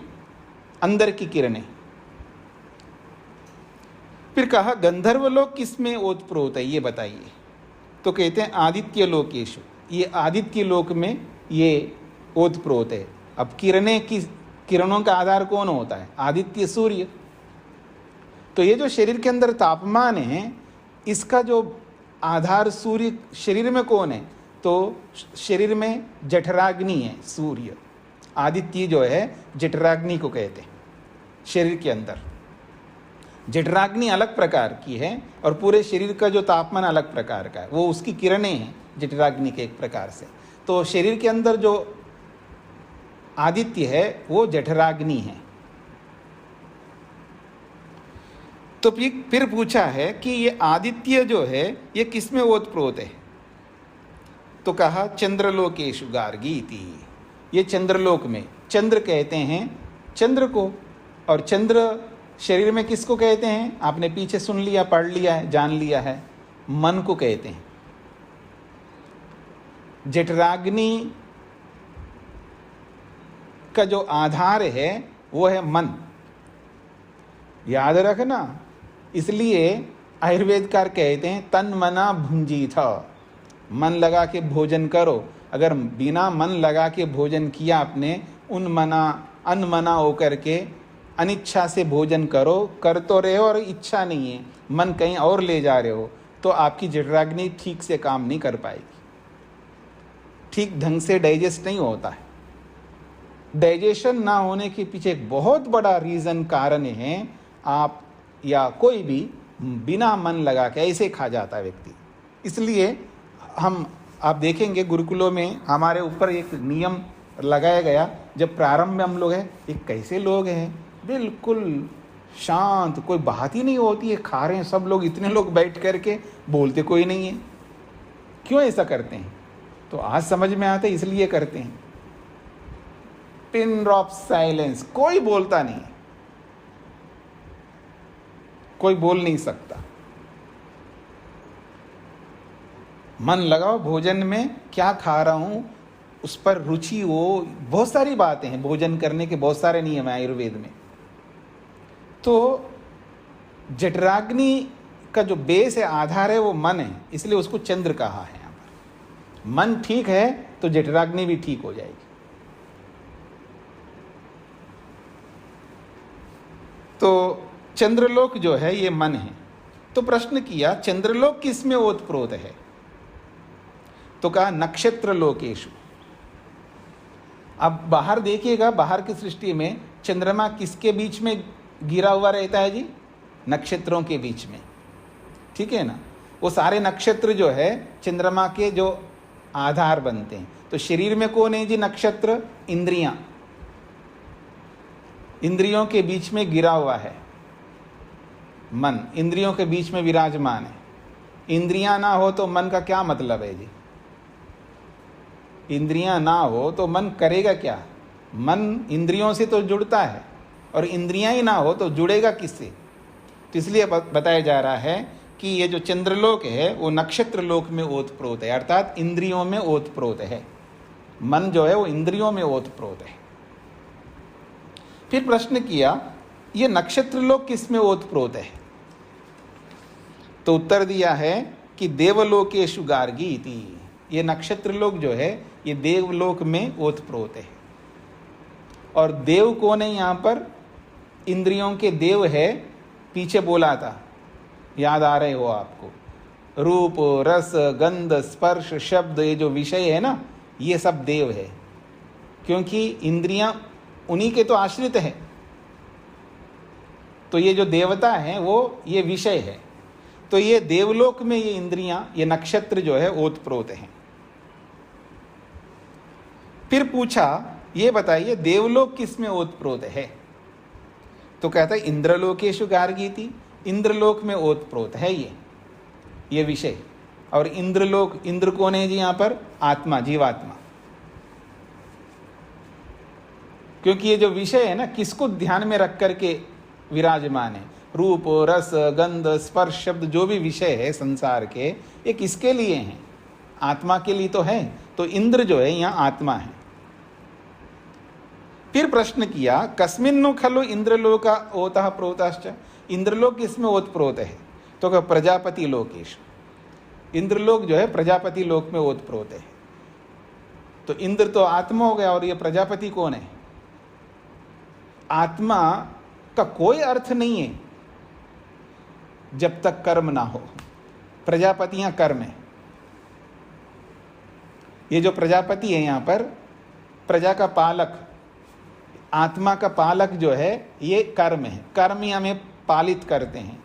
अंदर की किरणें। फिर कहा गंधर्व लोक किसमें ओतप्रोत है, ये बताइए। तो कहते हैं आदित्य लोकेशु। ये आदित्य लोक में ये ओतप्रोत है। अब किरणों का आधार कौन होता है? आदित्य, सूर्य। तो ये जो शरीर के अंदर तापमान है, इसका जो आधार सूर्य शरीर में कौन है? तो शरीर में जठराग्नि है, सूर्य। आदित्य जो है जठराग्नि को कहते हैं। शरीर के अंदर जठराग्नि अलग प्रकार की है और पूरे शरीर का जो तापमान अलग प्रकार का है, वो उसकी किरणें हैं जठराग्नि के एक प्रकार से। तो शरीर के अंदर जो आदित्य है वो जठराग्नि है। तो फिर पूछा है कि ये आदित्य जो है ये किसमें ओतप्रोत है? तो कहा चंद्रलोकेशु गार्गीति। ये चंद्रलोक में, चंद्र कहते हैं चंद्र को, और चंद्र शरीर में किसको कहते हैं? आपने पीछे सुन लिया, पढ़ लिया है, जान लिया है, मन को कहते हैं। जठराग्नि का जो आधार है वो है मन, याद रखना। इसलिए आयुर्वेदकार कहते हैं तन मना भुंजी था, मन लगा के भोजन करो। अगर बिना मन लगा के भोजन किया आपने, अनमना होकर के अनिच्छा से भोजन कर तो रहे हो और इच्छा नहीं है, मन कहीं और ले जा रहे हो, तो आपकी जठराग्नि ठीक से काम नहीं कर पाएगी, ठीक ढंग से डाइजेस्ट नहीं होता है। डाइजेशन ना होने के पीछे एक बहुत बड़ा रीज़न कारण है, आप या कोई भी बिना मन लगा के ऐसे खा जाता है व्यक्ति। इसलिए आप देखेंगे गुरुकुलों में हमारे ऊपर एक नियम लगाया गया, जब प्रारंभ में हम लोग हैं, एक कैसे लोग हैं बिल्कुल शांत, कोई बात ही नहीं होती है, खा रहे हैं सब लोग, इतने लोग बैठ करके बोलते कोई नहीं है। क्यों ऐसा करते हैं? तो आज समझ में आता है, इसलिए करते हैं। पिन ड्रॉप साइलेंस, कोई बोलता नहीं, कोई बोल नहीं सकता। मन लगाओ भोजन में, क्या खा रहा हूं उस पर रुचि हो। बहुत सारी बातें हैं, भोजन करने के बहुत सारे नियम हैं आयुर्वेद में। तो जठराग्नि का जो बेस है, आधार है, वो मन है, इसलिए उसको चंद्र कहा है। यहाँ पर मन ठीक है तो जठराग्नि भी ठीक हो जाएगी। तो चंद्रलोक जो है ये मन है। तो प्रश्न किया चंद्रलोक किस में ओतप्रोत है? तो कहा नक्षत्र लोकेशु। अब बाहर देखिएगा, बाहर की सृष्टि में चंद्रमा किसके बीच में गिरा हुआ रहता है जी? नक्षत्रों के बीच में, ठीक है ना। वो सारे नक्षत्र जो है चंद्रमा के जो आधार बनते हैं। तो शरीर में कौन है जी नक्षत्र? इंद्रियां, इंद्रियों के बीच में गिरा हुआ है मन, इंद्रियों के बीच में विराजमान है। इंद्रियां ना हो तो मन का क्या मतलब है जी? इंद्रियां ना हो तो मन करेगा क्या? मन इंद्रियों से तो जुड़ता है, और इंद्रियां ही ना हो तो जुड़ेगा किससे? तो इसलिए बताया जा रहा है कि ये जो चंद्रलोक है वो नक्षत्र लोक में ओतप्रोत है, अर्थात इंद्रियों में ओतप्रोत है। मन जो है वो इंद्रियों में ओतप्रोत है। फिर प्रश्न किया ये नक्षत्र लोक किस में ओतप्रोत है? तो उत्तर दिया है कि देवलोकेशु गार्गी इति। ये नक्षत्र लोक जो है ये देवलोक में ओतप्रोत है। और देव कौन है यहाँ पर? इंद्रियों के देव है, पीछे बोला था, याद आ रहे हो आपको? रूप, रस, गंध, स्पर्श, शब्द, ये जो विषय है ना, ये सब देव है, क्योंकि इंद्रियां उन्हीं के तो आश्रित है। तो ये जो देवता है वो ये विषय है। तो ये देवलोक में ये इंद्रियां, ये नक्षत्र जो है ओतप्रोत हैं। फिर पूछा ये बताइए देवलोक किस में ओतप्रोत है? तो कहता है इंद्रलोकेशु गार्गीति। इंद्रलोक में ओतप्रोत है ये विषय। और इंद्रलोक, इंद्र कौन है जी यहाँ पर? आत्मा, जीवात्मा। क्योंकि ये जो विषय है ना, किसको ध्यान में रख करके विराजमान है? रूप, रस, गंध, स्पर्श, शब्द, जो भी विषय है संसार के, ये किसके लिए हैं? आत्मा के लिए तो है। तो इंद्र जो है यहाँ आत्मा है। फिर प्रश्न किया कस्मिन्नु खलु इंद्रलोका ओतः प्रोताश्च। इंद्रलोक किसमें ओतप्रोत है? तो कहा प्रजापति लोकेश। इंद्रलोक जो है प्रजापति लोक में ओतप्रोत है। तो इंद्र तो आत्मा हो गया, और ये प्रजापति कौन है? आत्मा का कोई अर्थ नहीं है जब तक कर्म ना हो। प्रजापतियां कर्म है। ये जो प्रजापति है यहाँ पर, प्रजा का पालक, आत्मा का पालक जो है ये कर्म है। कर्म ही हमें पालित करते हैं।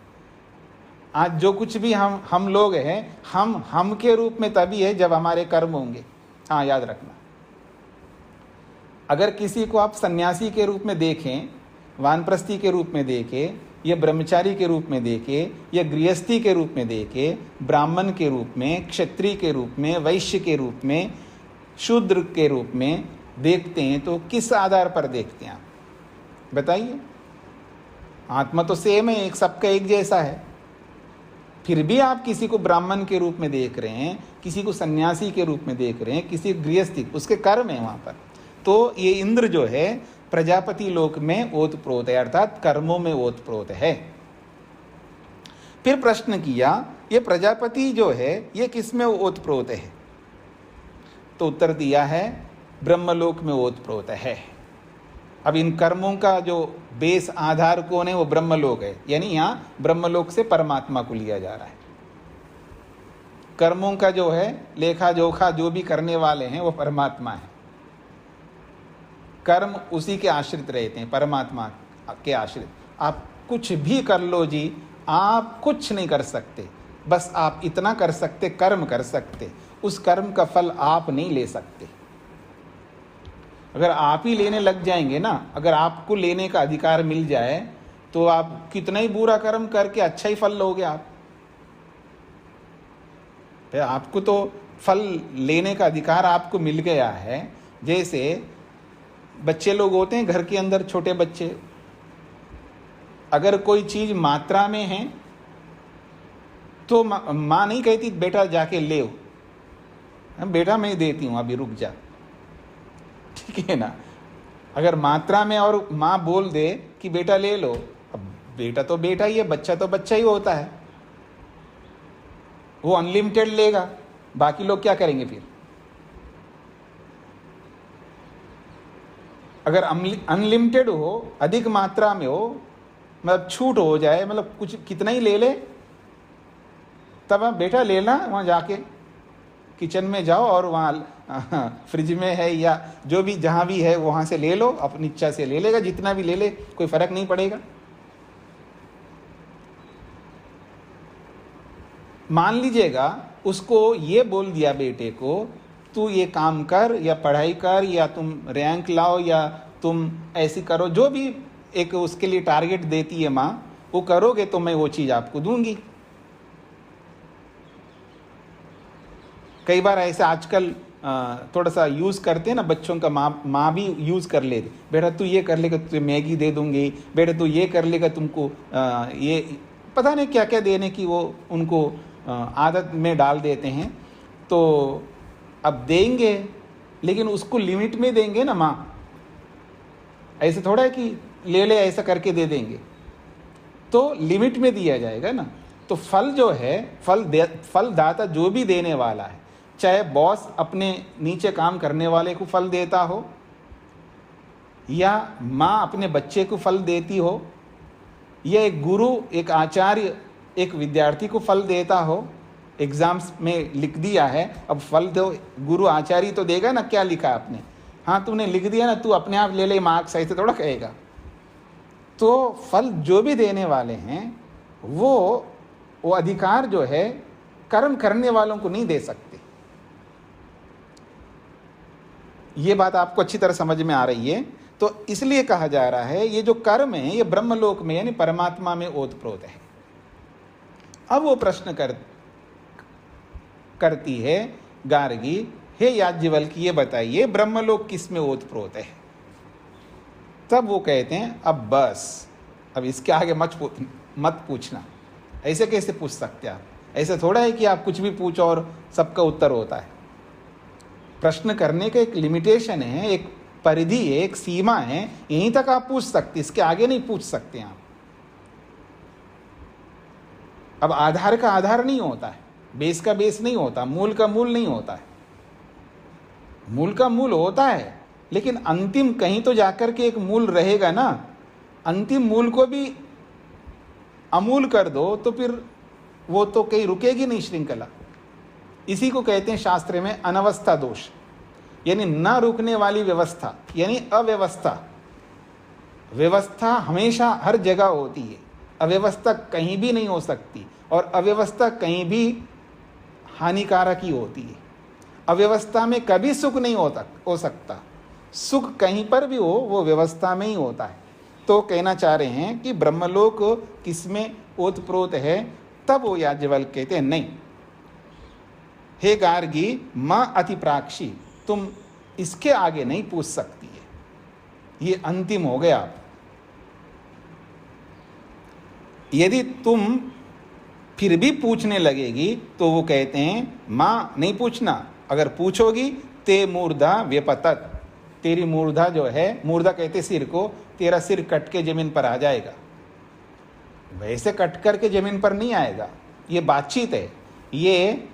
आज जो कुछ भी हम लोग हैं, हम के रूप में तभी है जब हमारे कर्म होंगे। हाँ, याद रखना। अगर किसी को आप सन्यासी के रूप में देखें, वानप्रस्थी के रूप में देखें, या ब्रह्मचारी के रूप में देखें, या गृहस्थी के रूप में देखें, ब्राह्मण के रूप में, क्षत्रिय के रूप में, वैश्य के रूप में, शूद्र के रूप में देखते हैं, तो किस आधार पर देखते हैं आप बताइए? आत्मा तो सेम है, एक सबका एक जैसा है। फिर भी आप किसी को ब्राह्मण के रूप में देख रहे हैं, किसी को सन्यासी के रूप में देख रहे हैं, किसी गृहस्थी, उसके कर्म है वहाँ पर। तो ये इंद्र जो है प्रजापति लोक में ओतप्रोत है, अर्थात कर्मों में ओतप्रोत है। फिर प्रश्न किया ये प्रजापति जो है ये किस में ओतप्रोत है? तो उत्तर दिया है ब्रह्मलोक में ओतप्रोत है। अब इन कर्मों का जो बेस आधार कौन है? वो ब्रह्मलोक है, यानी यहाँ ब्रह्मलोक से परमात्मा को लिया जा रहा है। कर्मों का जो है लेखा जोखा जो भी करने वाले हैं वो परमात्मा है। कर्म उसी के आश्रित रहते हैं, परमात्मा के आश्रित। आप कुछ भी कर लो जी, आप कुछ नहीं कर सकते, बस आप इतना कर सकते, कर्म कर सकते। उस कर्म का फल आप नहीं ले सकते। अगर आप ही लेने लग जाएंगे ना, अगर आपको लेने का अधिकार मिल जाए तो आप कितना ही बुरा कर्म करके अच्छा ही फल लोगे आप। आपको तो फल लेने का अधिकार आपको मिल गया है। जैसे बच्चे लोग होते हैं घर के अंदर, छोटे बच्चे, अगर कोई चीज मात्रा में है तो माँ नहीं कहती बेटा जाके ले, बेटा मैं देती हूं अभी रुक जा, ठीक है ना। अगर मात्रा में और माँ बोल दे कि बेटा ले लो, अब बेटा तो बेटा ही है, बच्चा तो बच्चा ही होता है, वो अनलिमिटेड लेगा। बाकी लोग क्या करेंगे फिर? अगर अनलिमिटेड हो, अधिक मात्रा में हो, मतलब छूट हो जाए, मतलब कुछ कितना ही ले ले, तब आप बेटा लेना, वहाँ जाके किचन में जाओ और वहाँ फ्रिज में है या जो भी जहाँ भी है वहाँ से ले लो, अपनी इच्छा से ले लेगा, जितना भी ले ले कोई फर्क नहीं पड़ेगा। मान लीजिएगा उसको ये बोल दिया बेटे को, तू ये काम कर या पढ़ाई कर या तुम रैंक लाओ या तुम ऐसी करो, जो भी एक उसके लिए टारगेट देती है माँ, वो करोगे तो मैं वो चीज़ आपको दूंगी। कई बार ऐसे आजकल थोड़ा सा यूज़ करते हैं ना बच्चों का, माँ भी यूज़ कर लेती, बेटा तू ये कर लेगा तुझे मैगी दे दूंगी, बेटा तू ये कर लेगा तुमको ये पता नहीं क्या क्या देने की वो उनको आदत में डाल देते हैं। तो अब देंगे, लेकिन उसको लिमिट में देंगे ना माँ, ऐसे थोड़ा है कि ले ले ऐसा करके दे देंगे, तो लिमिट में दिया जाएगा ना। तो फल जो है, फलदाता जो भी देने वाला है, चाहे बॉस अपने नीचे काम करने वाले को फल देता हो या माँ अपने बच्चे को फल देती हो या एक गुरु, एक आचार्य एक विद्यार्थी को फल देता हो, एग्जाम्स में लिख दिया है, अब फल दो, गुरु आचार्य तो देगा ना क्या लिखा आपने, हाँ तूने लिख दिया ना, तू अपने आप ले ले मार्क्स, ऐसे थोड़ा कहेगा। तो फल जो भी देने वाले हैं वो अधिकार जो है कर्म करने वालों को नहीं दे सकते। ये बात आपको अच्छी तरह समझ में आ रही है। तो इसलिए कहा जा रहा है ये जो कर्म है ये ब्रह्मलोक में यानी परमात्मा में ओतप्रोत है। अब वो प्रश्न करती है गार्गी, हे याज्ञवल्क्य ये बताइए ब्रह्मलोक किस में ओतप्रोत है? तब वो कहते हैं अब बस, अब इसके आगे मत पूछना। ऐसे कैसे पूछ सकते आप? ऐसे थोड़ा है कि आप कुछ भी पूछो और सबका उत्तर होता है। प्रश्न करने का एक लिमिटेशन है, एक परिधि है, एक सीमा है, यहीं तक आप पूछ सकते, इसके आगे नहीं पूछ सकते आप। अब आधार का आधार नहीं होता है, बेस का बेस नहीं होता, मूल का मूल नहीं होता है। मूल का मूल होता है, लेकिन अंतिम कहीं तो जाकर के एक मूल रहेगा ना। अंतिम मूल को भी अमूल कर दो तो फिर वो तो कहीं रुकेगी नहीं श्रृंखला। इसी को कहते हैं शास्त्र में अनवस्था दोष, यानी न रुकने वाली व्यवस्था, यानी अव्यवस्था। व्यवस्था हमेशा हर जगह होती है, अव्यवस्था कहीं भी नहीं हो सकती, और अव्यवस्था कहीं भी हानिकारक ही होती है। अव्यवस्था में कभी सुख नहीं हो सकता, सुख कहीं पर भी हो वो व्यवस्था में ही होता है। तो कहना चाह रहे हैं कि ब्रह्मलोक किसमें ओतप्रोत है? तब वो याज्ञवल्क्य कहते हैं नहीं, हे गार्गी माँ अतिप्राक्षी, तुम इसके आगे नहीं पूछ सकती है, ये अंतिम हो गया। यदि तुम फिर भी पूछने लगेगी तो वो कहते हैं माँ नहीं पूछना, अगर पूछोगी ते मूर्धा व्यपतत, तेरी मूर्धा जो है, मूर्धा कहते सिर को, तेरा सिर कट के जमीन पर आ जाएगा। वैसे कट करके जमीन पर नहीं आएगा, ये बातचीत है। ये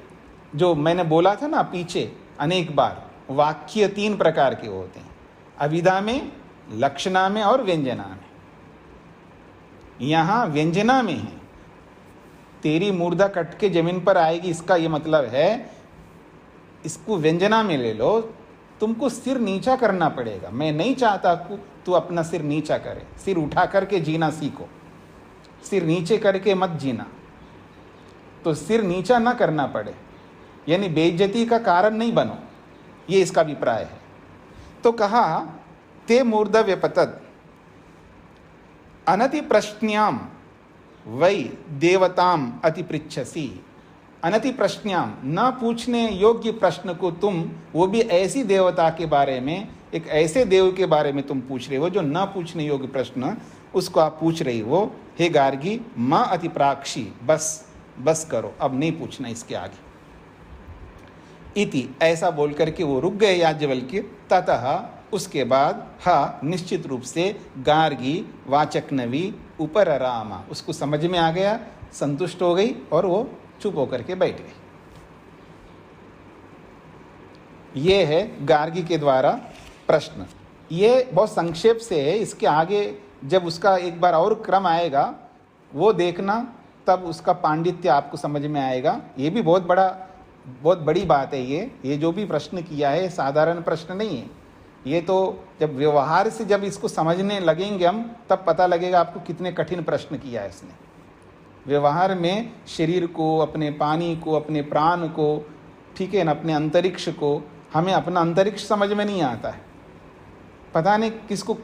जो मैंने बोला था ना पीछे अनेक बार, वाक्य 3 प्रकार के होते हैं। अविधा में लक्षणा में और व्यंजना में। यहां व्यंजना में है, तेरी मूर्धा कट के जमीन पर आएगी, इसका ये मतलब है, इसको व्यंजना में ले लो, तुमको सिर नीचा करना पड़ेगा। मैं नहीं चाहता तू अपना सिर नीचा करे, सिर उठा करके जीना सीखो, सिर नीचे करके मत जीना। तो सिर नीचा ना करना पड़े, यानी बेइज्जती का कारण नहीं बनो, ये इसका अभिप्राय है। तो कहा ते मूर्धा व्यपतत अनति प्रश्न्याम वै देवताम अति पृच्छसी। अनति प्रश्न्याम, न पूछने योग्य प्रश्न को तुम, वो भी ऐसी देवता के बारे में, एक ऐसे देव के बारे में तुम पूछ रहे हो जो न पूछने योग्य प्रश्न, उसको आप पूछ रही हो। हे गार्गी, माँ अति प्राक्षी, बस करो, अब नहीं पूछना इसके आगे। इति, ऐसा बोल करके वो रुक गए याज्ञवल्क्य। ततः, उसके बाद, हा, निश्चित रूप से, गार्गी वाचक्नवी उपररामा, उसको समझ में आ गया, संतुष्ट हो गई और वो चुप होकर के बैठ गई। ये है गार्गी के द्वारा प्रश्न। ये बहुत संक्षेप से है, इसके आगे जब उसका एक बार और क्रम आएगा वो देखना, तब उसका पांडित्य आपको समझ में आएगा। ये भी बहुत बड़ी बात है। ये जो भी प्रश्न किया है साधारण प्रश्न नहीं है। ये तो जब व्यवहार से जब इसको समझने लगेंगे हम, तब पता लगेगा आपको कितने कठिन प्रश्न किया है इसने। व्यवहार में शरीर को, अपने पानी को, अपने प्राण को, ठीक है ना, अपने अंतरिक्ष को, हमें अपना अंतरिक्ष समझ में नहीं आता है। पता नहीं किसको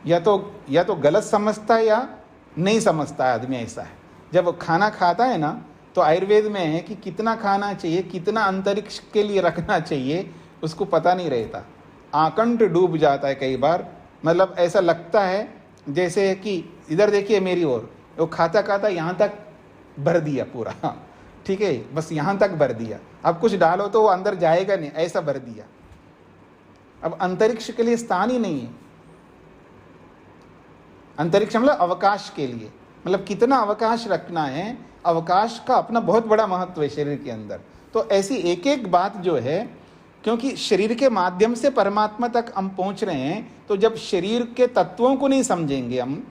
या तो गलत समझता है या नहीं समझता है आदमी। ऐसा है, जब वो खाना खाता है ना, तो आयुर्वेद में है कि कितना खाना चाहिए, कितना अंतरिक्ष के लिए रखना चाहिए, उसको पता नहीं रहता। आकंठ डूब जाता है कई बार, मतलब ऐसा लगता है जैसे कि इधर देखिए मेरी ओर, वो खाता खाता यहाँ तक भर दिया पूरा, ठीक है, बस यहाँ तक भर दिया, अब कुछ डालो तो वो अंदर जाएगा नहीं, ऐसा भर दिया। अब अंतरिक्ष के लिए स्थान ही नहीं है। अंतरिक्ष मतलब अवकाश के लिए, मतलब कितना अवकाश रखना है, अवकाश का अपना बहुत बड़ा महत्व है शरीर के अंदर। तो ऐसी एक एक बात जो है, क्योंकि शरीर के माध्यम से परमात्मा तक हम पहुंच रहे हैं, तो जब शरीर के तत्वों को नहीं समझेंगे हम,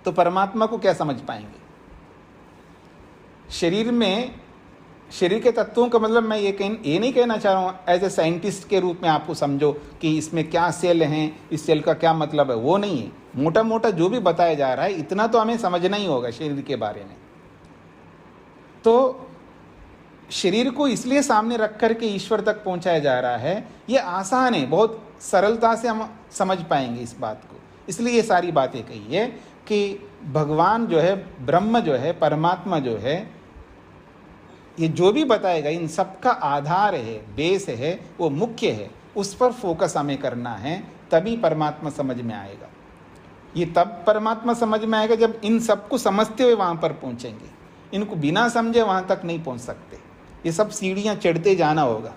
तो परमात्मा को क्या समझ पाएंगे। शरीर के तत्वों का मतलब मैं ये नहीं कहना चाह रहा हूँ एज ए साइंटिस्ट के रूप में आपको समझो कि इसमें क्या सेल हैं, इस सेल का क्या मतलब है, वो नहीं है। मोटा मोटा जो भी बताया जा रहा है, इतना तो हमें समझना ही होगा शरीर के बारे में। तो शरीर को इसलिए सामने रख करके ईश्वर तक पहुंचाया जा रहा है, ये आसान है, बहुत सरलता से हम समझ पाएंगे इस बात को। इसलिए ये सारी बातें कही है कि भगवान जो है, ब्रह्म जो है, परमात्मा जो है, ये जो भी बताएगा इन सबका आधार है, बेस है, वो मुख्य है, उस पर फोकस हमें करना है, तभी परमात्मा समझ में आएगा। ये तब परमात्मा समझ में आएगा जब इन सबको समझते हुए वहाँ पर पहुँचेंगे। इनको बिना समझे वहाँ तक नहीं पहुँच सकते। ये सब सीढ़ियाँ चढ़ते जाना होगा,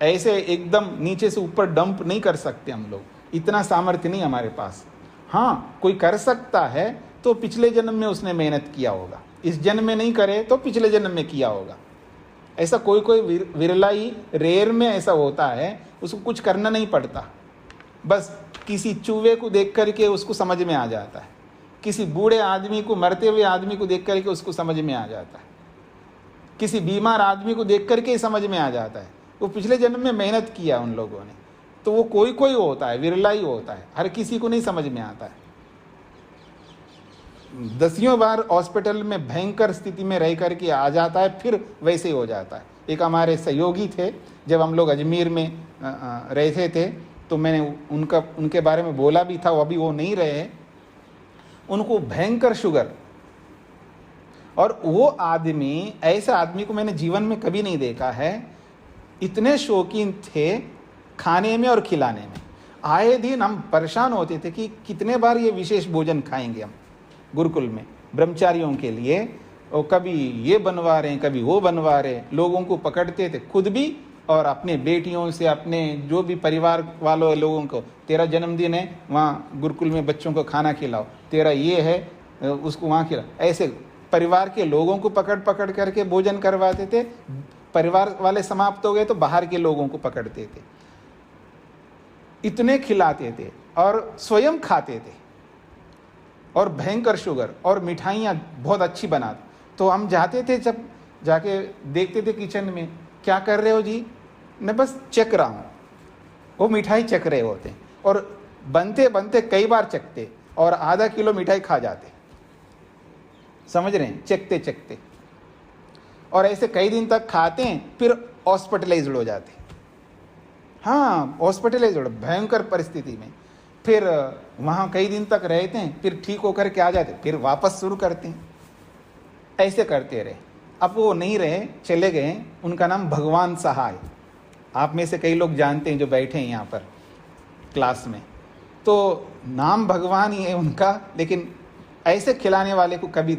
ऐसे एकदम नीचे से ऊपर डंप नहीं कर सकते हम लोग, इतना सामर्थ्य नहीं हमारे पास। हाँ, कोई कर सकता है तो पिछले जन्म में उसने मेहनत किया होगा, इस जन्म में नहीं करे तो पिछले जन्म में किया होगा। ऐसा कोई विरला ही, रेयर में ऐसा होता है, उसको कुछ करना नहीं पड़ता, बस किसी चूहे को देख करके उसको समझ में आ जाता है, किसी बूढ़े आदमी को, मरते हुए आदमी को देख करके उसको समझ में आ जाता है, किसी बीमार आदमी को देख करके समझ में आ जाता है वो पिछले जन्म में मेहनत किया उन लोगों ने। तो वो कोई होता है, विरला ही होता है, हर किसी को नहीं समझ में आता है। दसियों बार हॉस्पिटल में भयंकर स्थिति में रह करके आ जाता है, फिर वैसे ही हो जाता है। एक हमारे सहयोगी थे, जब हम लोग अजमेर में रहते थे, तो मैंने उनके बारे में बोला भी था, अभी वो नहीं रहे, उनको भयंकर शुगर। और वो आदमी, ऐसे आदमी को मैंने जीवन में कभी नहीं देखा है, इतने शौकीन थे खाने में और खिलाने में। आए दिन हम परेशान होते थे कि कितने बार ये विशेष भोजन खाएंगे हम गुरुकुल में ब्रह्मचारियों के लिए, और कभी ये बनवा रहे हैं, कभी वो बनवा रहे। लोगों को पकड़ते थे, खुद भी और अपने बेटियों से, अपने जो भी परिवार वालों लोगों को, तेरा जन्मदिन है, वहाँ गुरुकुल में बच्चों को खाना खिलाओ, तेरा ये है, उसको वहाँ खिलाओ। ऐसे परिवार के लोगों को पकड़ करके भोजन करवाते थे। परिवार वाले समाप्त हो गए तो बाहर के लोगों को पकड़ते थे, इतने खिलाते थे। और स्वयं खाते थे, और भयंकर शुगर, और मिठाइयाँ बहुत अच्छी बनाते। तो हम जाते थे, जब जाके देखते थे किचन में, क्या कर रहे हो जी? मैं बस चख रहा हूँ। वो मिठाई चख रहे होते, और बनते बनते कई बार चखते, और आधा किलो मिठाई खा जाते, समझ रहे हैं, चखते चखते। और ऐसे कई दिन तक खाते हैं, फिर हॉस्पिटलाइज्ड हो जाते। हाँ, हॉस्पिटलाइज्ड, भयंकर परिस्थिति में। फिर वहाँ कई दिन तक रहते हैं, फिर ठीक होकर के आ जाते, फिर वापस शुरू करते हैं। ऐसे करते रहे। अब वो नहीं रहे, चले गए। उनका नाम भगवान सहाय। आप में से कई लोग जानते हैं जो बैठे हैं यहाँ पर क्लास में। तो नाम भगवान ही है उनका, लेकिन ऐसे खिलाने वाले को कभी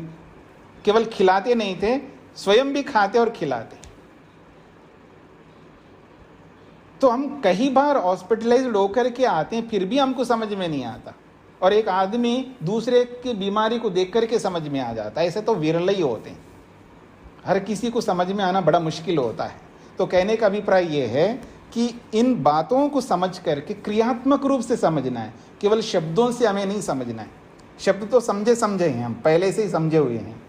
केवल खिलाते नहीं थे, स्वयं भी खाते और खिलाते। तो हम कई बार हॉस्पिटलाइज्ड होकर के आते हैं, फिर भी हमको समझ में नहीं आता, और एक आदमी दूसरे की बीमारी को देख करके समझ में आ जाता है। ऐसे तो विरल ही होते हैं, हर किसी को समझ में आना बड़ा मुश्किल होता है। तो कहने का अभिप्राय ये है कि इन बातों को समझ करके क्रियात्मक रूप से समझना है, केवल शब्दों से हमें नहीं समझना है। शब्द तो समझे हैं, हम पहले से ही समझे हुए हैं।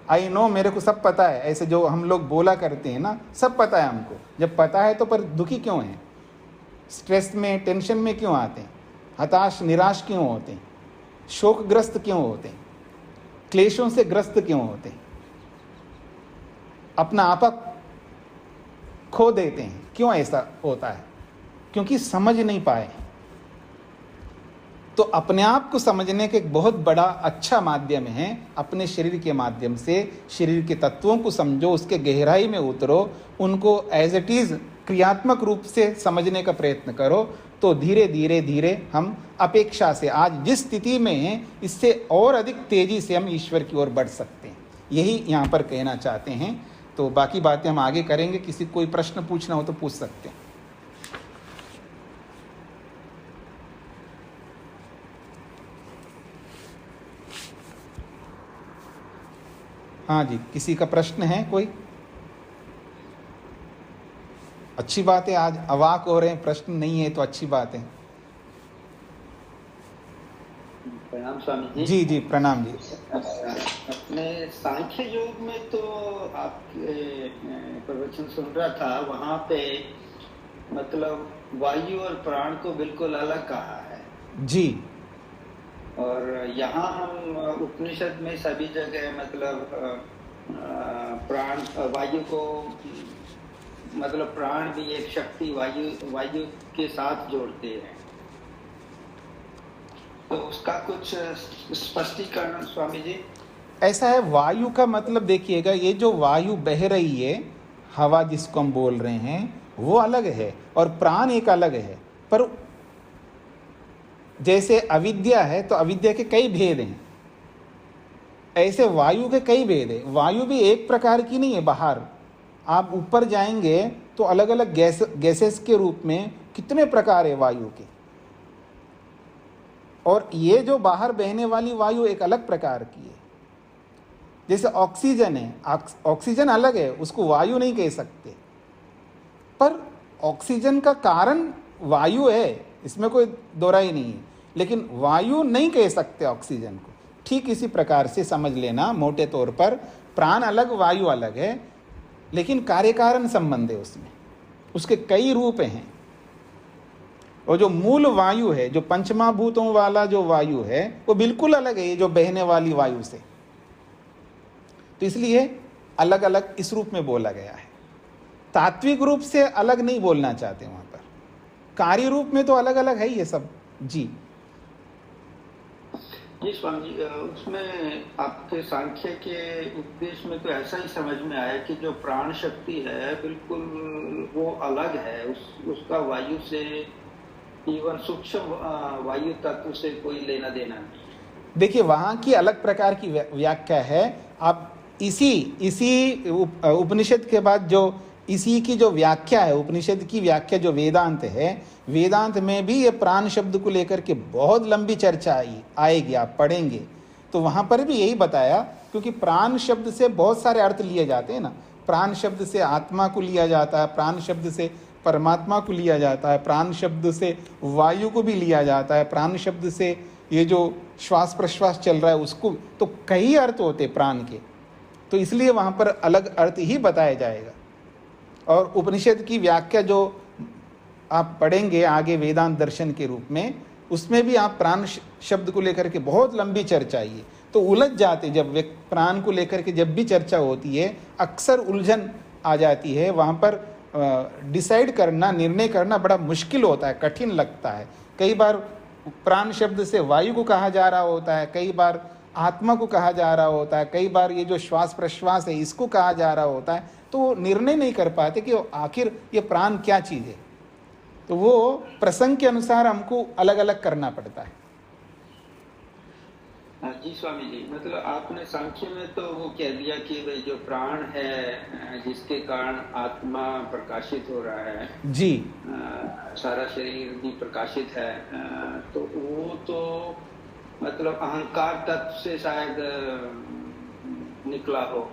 आई नो, मेरे को सब पता है, ऐसे जो हम लोग बोला करते हैं ना, सब पता है हमको। जब पता है तो पर दुखी क्यों हैं, स्ट्रेस में, टेंशन में क्यों आते हैं, हताश निराश क्यों होते हैं, शोकग्रस्त क्यों होते हैं, क्लेशों से ग्रस्त क्यों होते हैं, अपना आपा खो देते हैं, क्यों ऐसा होता है? क्योंकि समझ नहीं पाए। तो अपने आप को समझने का एक बहुत बड़ा अच्छा माध्यम है, अपने शरीर के माध्यम से शरीर के तत्वों को समझो, उसके गहराई में उतरो, उनको एज इट इज क्रियात्मक रूप से समझने का प्रयत्न करो। तो धीरे धीरे धीरे हम अपेक्षा से आज जिस स्थिति में हैं, इससे और अधिक तेजी से हम ईश्वर की ओर बढ़ सकते हैं। यही यहाँ पर कहना चाहते हैं। तो बाकी बातें हम आगे करेंगे। किसी कोई प्रश्न पूछना हो तो पूछ सकते हैं। हाँ जी, किसी का प्रश्न है कोई? अच्छी बात है, आज अवाक हो रहे हैं, प्रश्न नहीं है तो अच्छी बात है। प्रणाम स्वामी जी। जी जी, प्रणाम जी। अपने सांख्य योग में तो आपके प्रवचन सुन रहा था, वहाँ पे मतलब वायु और प्राण को बिल्कुल अलग कहा है जी। और यहाँ हम उपनिषद में सभी जगह मतलब प्राण वायु को मतलब प्राण भी एक शक्ति वायु के साथ जोड़ते हैं। तो उसका कुछ स्पष्टीकरण स्वामी जी। ऐसा है, वायु का मतलब देखिएगा, ये जो वायु बह रही है, हवा जिसको हम बोल रहे हैं, वो अलग है और प्राण एक अलग है। पर जैसे अविद्या है तो अविद्या के कई भेद हैं, ऐसे वायु के कई भेद है। वायु भी एक प्रकार की नहीं है। बाहर आप ऊपर जाएंगे तो अलग अलग गैसेस के रूप में कितने प्रकार है वायु के, और ये जो बाहर बहने वाली वायु एक अलग प्रकार की है। जैसे ऑक्सीजन है, ऑक्सीजन अलग है, उसको वायु नहीं कह सकते, पर ऑक्सीजन का कारण वायु है, इसमें कोई दोहराई नहीं है, लेकिन वायु नहीं कह सकते ऑक्सीजन को। ठीक इसी प्रकार से समझ लेना, मोटे तौर पर प्राण अलग वायु अलग है, लेकिन कार्य कारण संबंध है उसमें, उसके कई रूप हैं। और जो मूल वायु है, जो पंचमहाभूतों वाला जो वायु है, वो बिल्कुल अलग है ये जो बहने वाली वायु से। तो इसलिए अलग अलग इस रूप में बोला गया है। तात्विक रूप से अलग नहीं बोलना चाहते वहां पर, कार्य रूप में तो अलग अलग है ये सब। जी जी स्वामी जी, उसमें आपके सांख्य के उपदेश में तो ऐसा ही समझ में आया कि जो प्राण शक्ति है बिल्कुल वो अलग है, उसका वायु से, इवन सूक्ष्म वायु तत्व से कोई लेना देना नहीं। देखिए, वहाँ की अलग प्रकार की व्याख्या है। आप इसी उपनिषद के बाद जो इसी की जो व्याख्या है, उपनिषद की व्याख्या जो वेदांत है, वेदांत में भी ये प्राण शब्द को लेकर के बहुत लंबी चर्चा आएगी, आप पढ़ेंगे तो वहाँ पर भी यही बताया। क्योंकि प्राण शब्द से बहुत सारे अर्थ लिए जाते हैं ना। प्राण शब्द से आत्मा को लिया जाता है, प्राण शब्द से परमात्मा को लिया जाता है, प्राण शब्द से वायु को भी लिया जाता है, प्राण शब्द से ये जो श्वास प्रश्वास चल रहा है उसको, तो कई अर्थ होते प्राण के, तो इसलिए वहाँ पर अलग अर्थ ही बताया जाएगा। और उपनिषद की व्याख्या जो आप पढ़ेंगे आगे वेदांत दर्शन के रूप में, उसमें भी आप प्राण शब्द को लेकर के बहुत लंबी चर्चा है, तो उलझ जाते, जब प्राण को लेकर के जब भी चर्चा होती है अक्सर उलझन आ जाती है, वहाँ पर डिसाइड करना, निर्णय करना बड़ा मुश्किल होता है, कठिन लगता है। कई बार प्राण शब्द से वायु को कहा जा रहा होता है, कई बार आत्मा को कहा जा रहा होता है, कई बार ये जो श्वास प्रश्वास है इसको कहा जा रहा होता है, तो निर्णय नहीं कर पाते कि आखिर ये प्राण क्या चीज़ है। तो वो प्रसंग के अनुसार हमको अलग अलग करना पड़ता है। जी स्वामी जी, मतलब आपने सांख्य में तो वो कह दिया कि भाई जो प्राण है जिसके कारण आत्मा प्रकाशित हो रहा है जी, सारा शरीर भी प्रकाशित है, तो वो तो मतलब अहंकार तत्व से शायद निकला हो।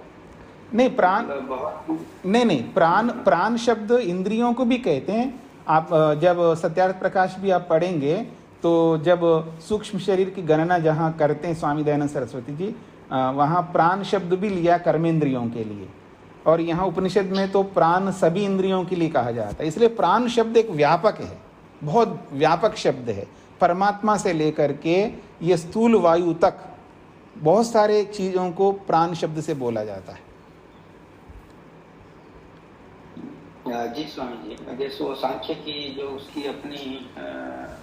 नहीं प्राण, मतलब बहुत नहीं प्राण शब्द इंद्रियों को भी कहते हैं। आप जब सत्यार्थ प्रकाश भी आप पढ़ेंगे तो जब सूक्ष्म शरीर की गणना जहाँ करते हैं स्वामी दयानंद सरस्वती जी, वहाँ प्राण शब्द भी लिया कर्मेंद्रियों के लिए, और यहाँ उपनिषद में तो प्राण सभी इंद्रियों के लिए कहा जाता है। इसलिए प्राण शब्द एक व्यापक है, बहुत व्यापक शब्द है। परमात्मा से लेकर के ये स्थूल वायु तक बहुत सारे चीज़ों को प्राण शब्द से बोला जाता है। जी स्वामी जी, जैसे वो सांख्य की जो उसकी अपनी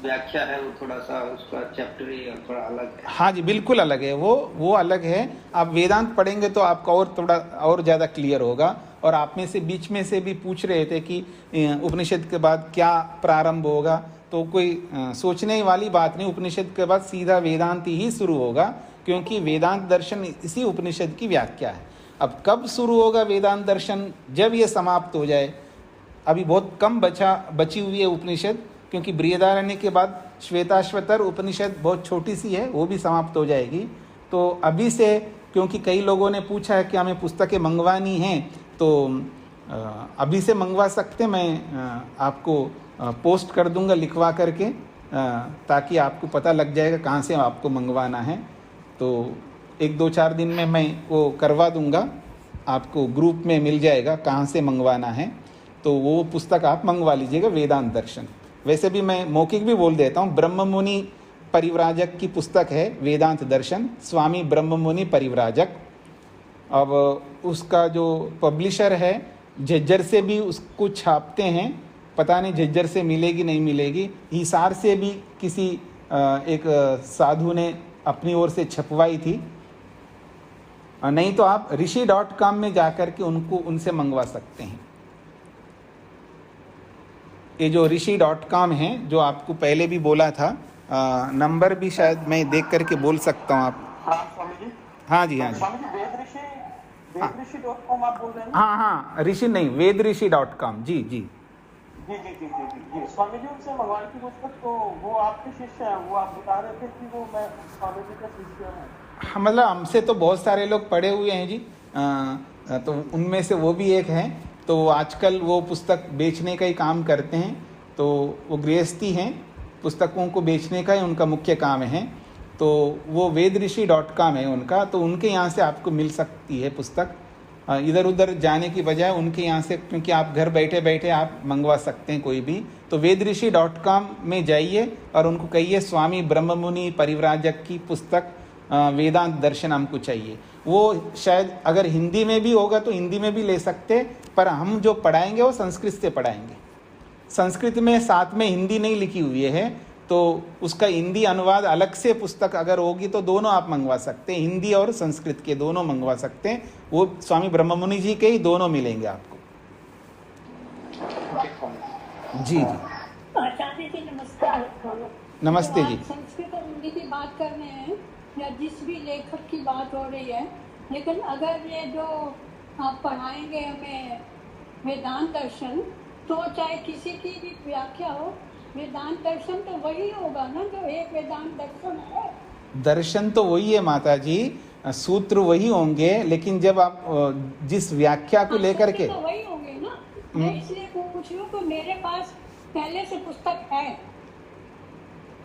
व्याख्या है वो थोड़ा सा उसका चैप्टर ही थोड़ा अलग है। हाँ जी, बिल्कुल अलग है, वो अलग है। आप वेदांत पढ़ेंगे तो आपका और थोड़ा और ज़्यादा क्लियर होगा। और आप में से बीच में से भी पूछ रहे थे कि उपनिषद के बाद क्या प्रारंभ होगा, तो कोई सोचने वाली बात नहीं। उपनिषद के बाद सीधा वेदांत ही शुरू होगा, क्योंकि वेदांत दर्शन इसी उपनिषद की व्याख्या है। अब कब शुरू होगा वेदांत दर्शन? जब ये समाप्त हो जाए। अभी बहुत कम बची हुई है उपनिषद, क्योंकि बृहदारण्य के बाद श्वेताश्वतर उपनिषद बहुत छोटी सी है, वो भी समाप्त हो जाएगी। तो अभी से, क्योंकि कई लोगों ने पूछा है कि हमें पुस्तकें मंगवानी हैं, तो अभी से मंगवा सकते, मैं आपको पोस्ट कर दूंगा लिखवा करके, ताकि आपको पता लग जाएगा कहाँ से आपको मंगवाना है। तो 1-2-4 दिन में मैं वो करवा दूंगा, आपको ग्रुप में मिल जाएगा कहाँ से मंगवाना है, तो वो पुस्तक आप मंगवा लीजिएगा, वेदांत दर्शन। वैसे भी मैं मौखिक भी बोल देता हूँ, ब्रह्ममुनि परिव्राजक की पुस्तक है वेदांत दर्शन, स्वामी ब्रह्ममुनि परिव्राजक। अब उसका जो पब्लिशर है झज्जर से भी उसको छापते हैं, पता नहीं झज्जर से मिलेगी नहीं मिलेगी। हिसार से भी किसी एक साधु ने अपनी ओर से छपवाई थी, नहीं तो आप rishi.com में जाकर के उनसे मंगवा सकते हैं। ये जो rishi.com है, जो आपको पहले भी बोला था, नंबर भी शायद मैं देख करके बोल सकता हूँ आप। हाँ स्वामी जी, हाँ जी, हाँ जी, स्वामी जी वेदऋषि.com आप बोल रहे हैं ना? हाँ, ऋषि नहीं, वेदऋषि.com। जी जी जी जी जी जी जी स्वामी जी, उनसे मंगवाई थी पुस्तक, तो वो आपके शिष्य हैं, वो आप बता रहे थे कि वो मैं स्वामी जी का शिष्य हूँ। हाँ, मतलब हमसे तो बहुत सारे लोग पढ़े हुए हैं जी, तो उनमें से वो भी एक हैं। तो आजकल वो पुस्तक बेचने का ही काम करते हैं, तो वो गृहस्थी हैं, पुस्तकों को बेचने का ही उनका मुख्य काम है। तो वो वेदऋषि.com है उनका, तो उनके यहाँ से आपको मिल सकती है पुस्तक, इधर उधर जाने की बजाय उनके यहाँ से, क्योंकि आप घर बैठे बैठे आप मंगवा सकते हैं कोई भी। तो वेदऋषि.com में जाइए और उनको कहिए स्वामी ब्रह्ममुनि परिव्राजक की पुस्तक वेदांत दर्शन हमको चाहिए। वो शायद अगर हिंदी में भी होगा तो हिंदी में भी ले सकते, पर हम जो पढ़ाएंगे वो संस्कृत से पढ़ाएंगे। संस्कृत में साथ में हिंदी नहीं लिखी हुई है, तो उसका हिंदी अनुवाद अलग से पुस्तक अगर होगी तो दोनों आप मंगवा सकते हैं, हिंदी और संस्कृत के दोनों मंगवा सकते हैं। वो स्वामी ब्रह्ममुनि जी के ही दोनों मिलेंगे आपको। जी जी, आचार्य जी नमस्कार। नमस्ते तो जी। आप संस्कृत और हिंदी की बात कर रहे हैं या जिस भी लेखक की बात हो रही है, लेकिन अगर ये जो आप पढ़ाएंगे हमें वेदांत दर्शन, तो चाहे किसी की भी व्याख्या हो, वेदांत दर्शन तो वही होगा ना जो एक वेदांत दर्शन है। दर्शन तो वही है माता जी, सूत्र वही होंगे, लेकिन जब आप जिस व्याख्या को लेकर के, तो वही होंगे ना। मैं इसलिए पूछ रही हूँ कि मेरे पास पहले से पुस्तक है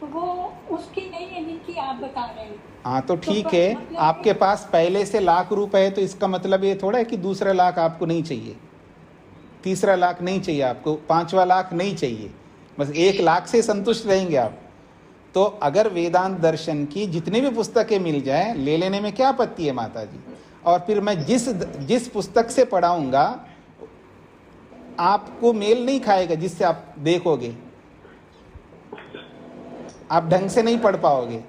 तो वो उसकी नहीं है जिनकी आप बता रहे हैं। हाँ तो ठीक पर है, मतलब आपके पास पहले से लाख रुपए है तो इसका मतलब ये थोड़ा है कि दूसरा लाख आपको नहीं चाहिए, तीसरा लाख नहीं चाहिए आपको, पांचवा लाख नहीं चाहिए, बस 1 लाख से संतुष्ट रहेंगे आप। तो अगर वेदांत दर्शन की जितनी भी पुस्तकें मिल जाए ले लेने में क्या आपत्ति है माता जी। और फिर मैं जिस पुस्तक से पढ़ाऊंगा आपको मेल नहीं खाएगा, जिससे आप देखोगे आप ढंग से नहीं पढ़ पाओगे।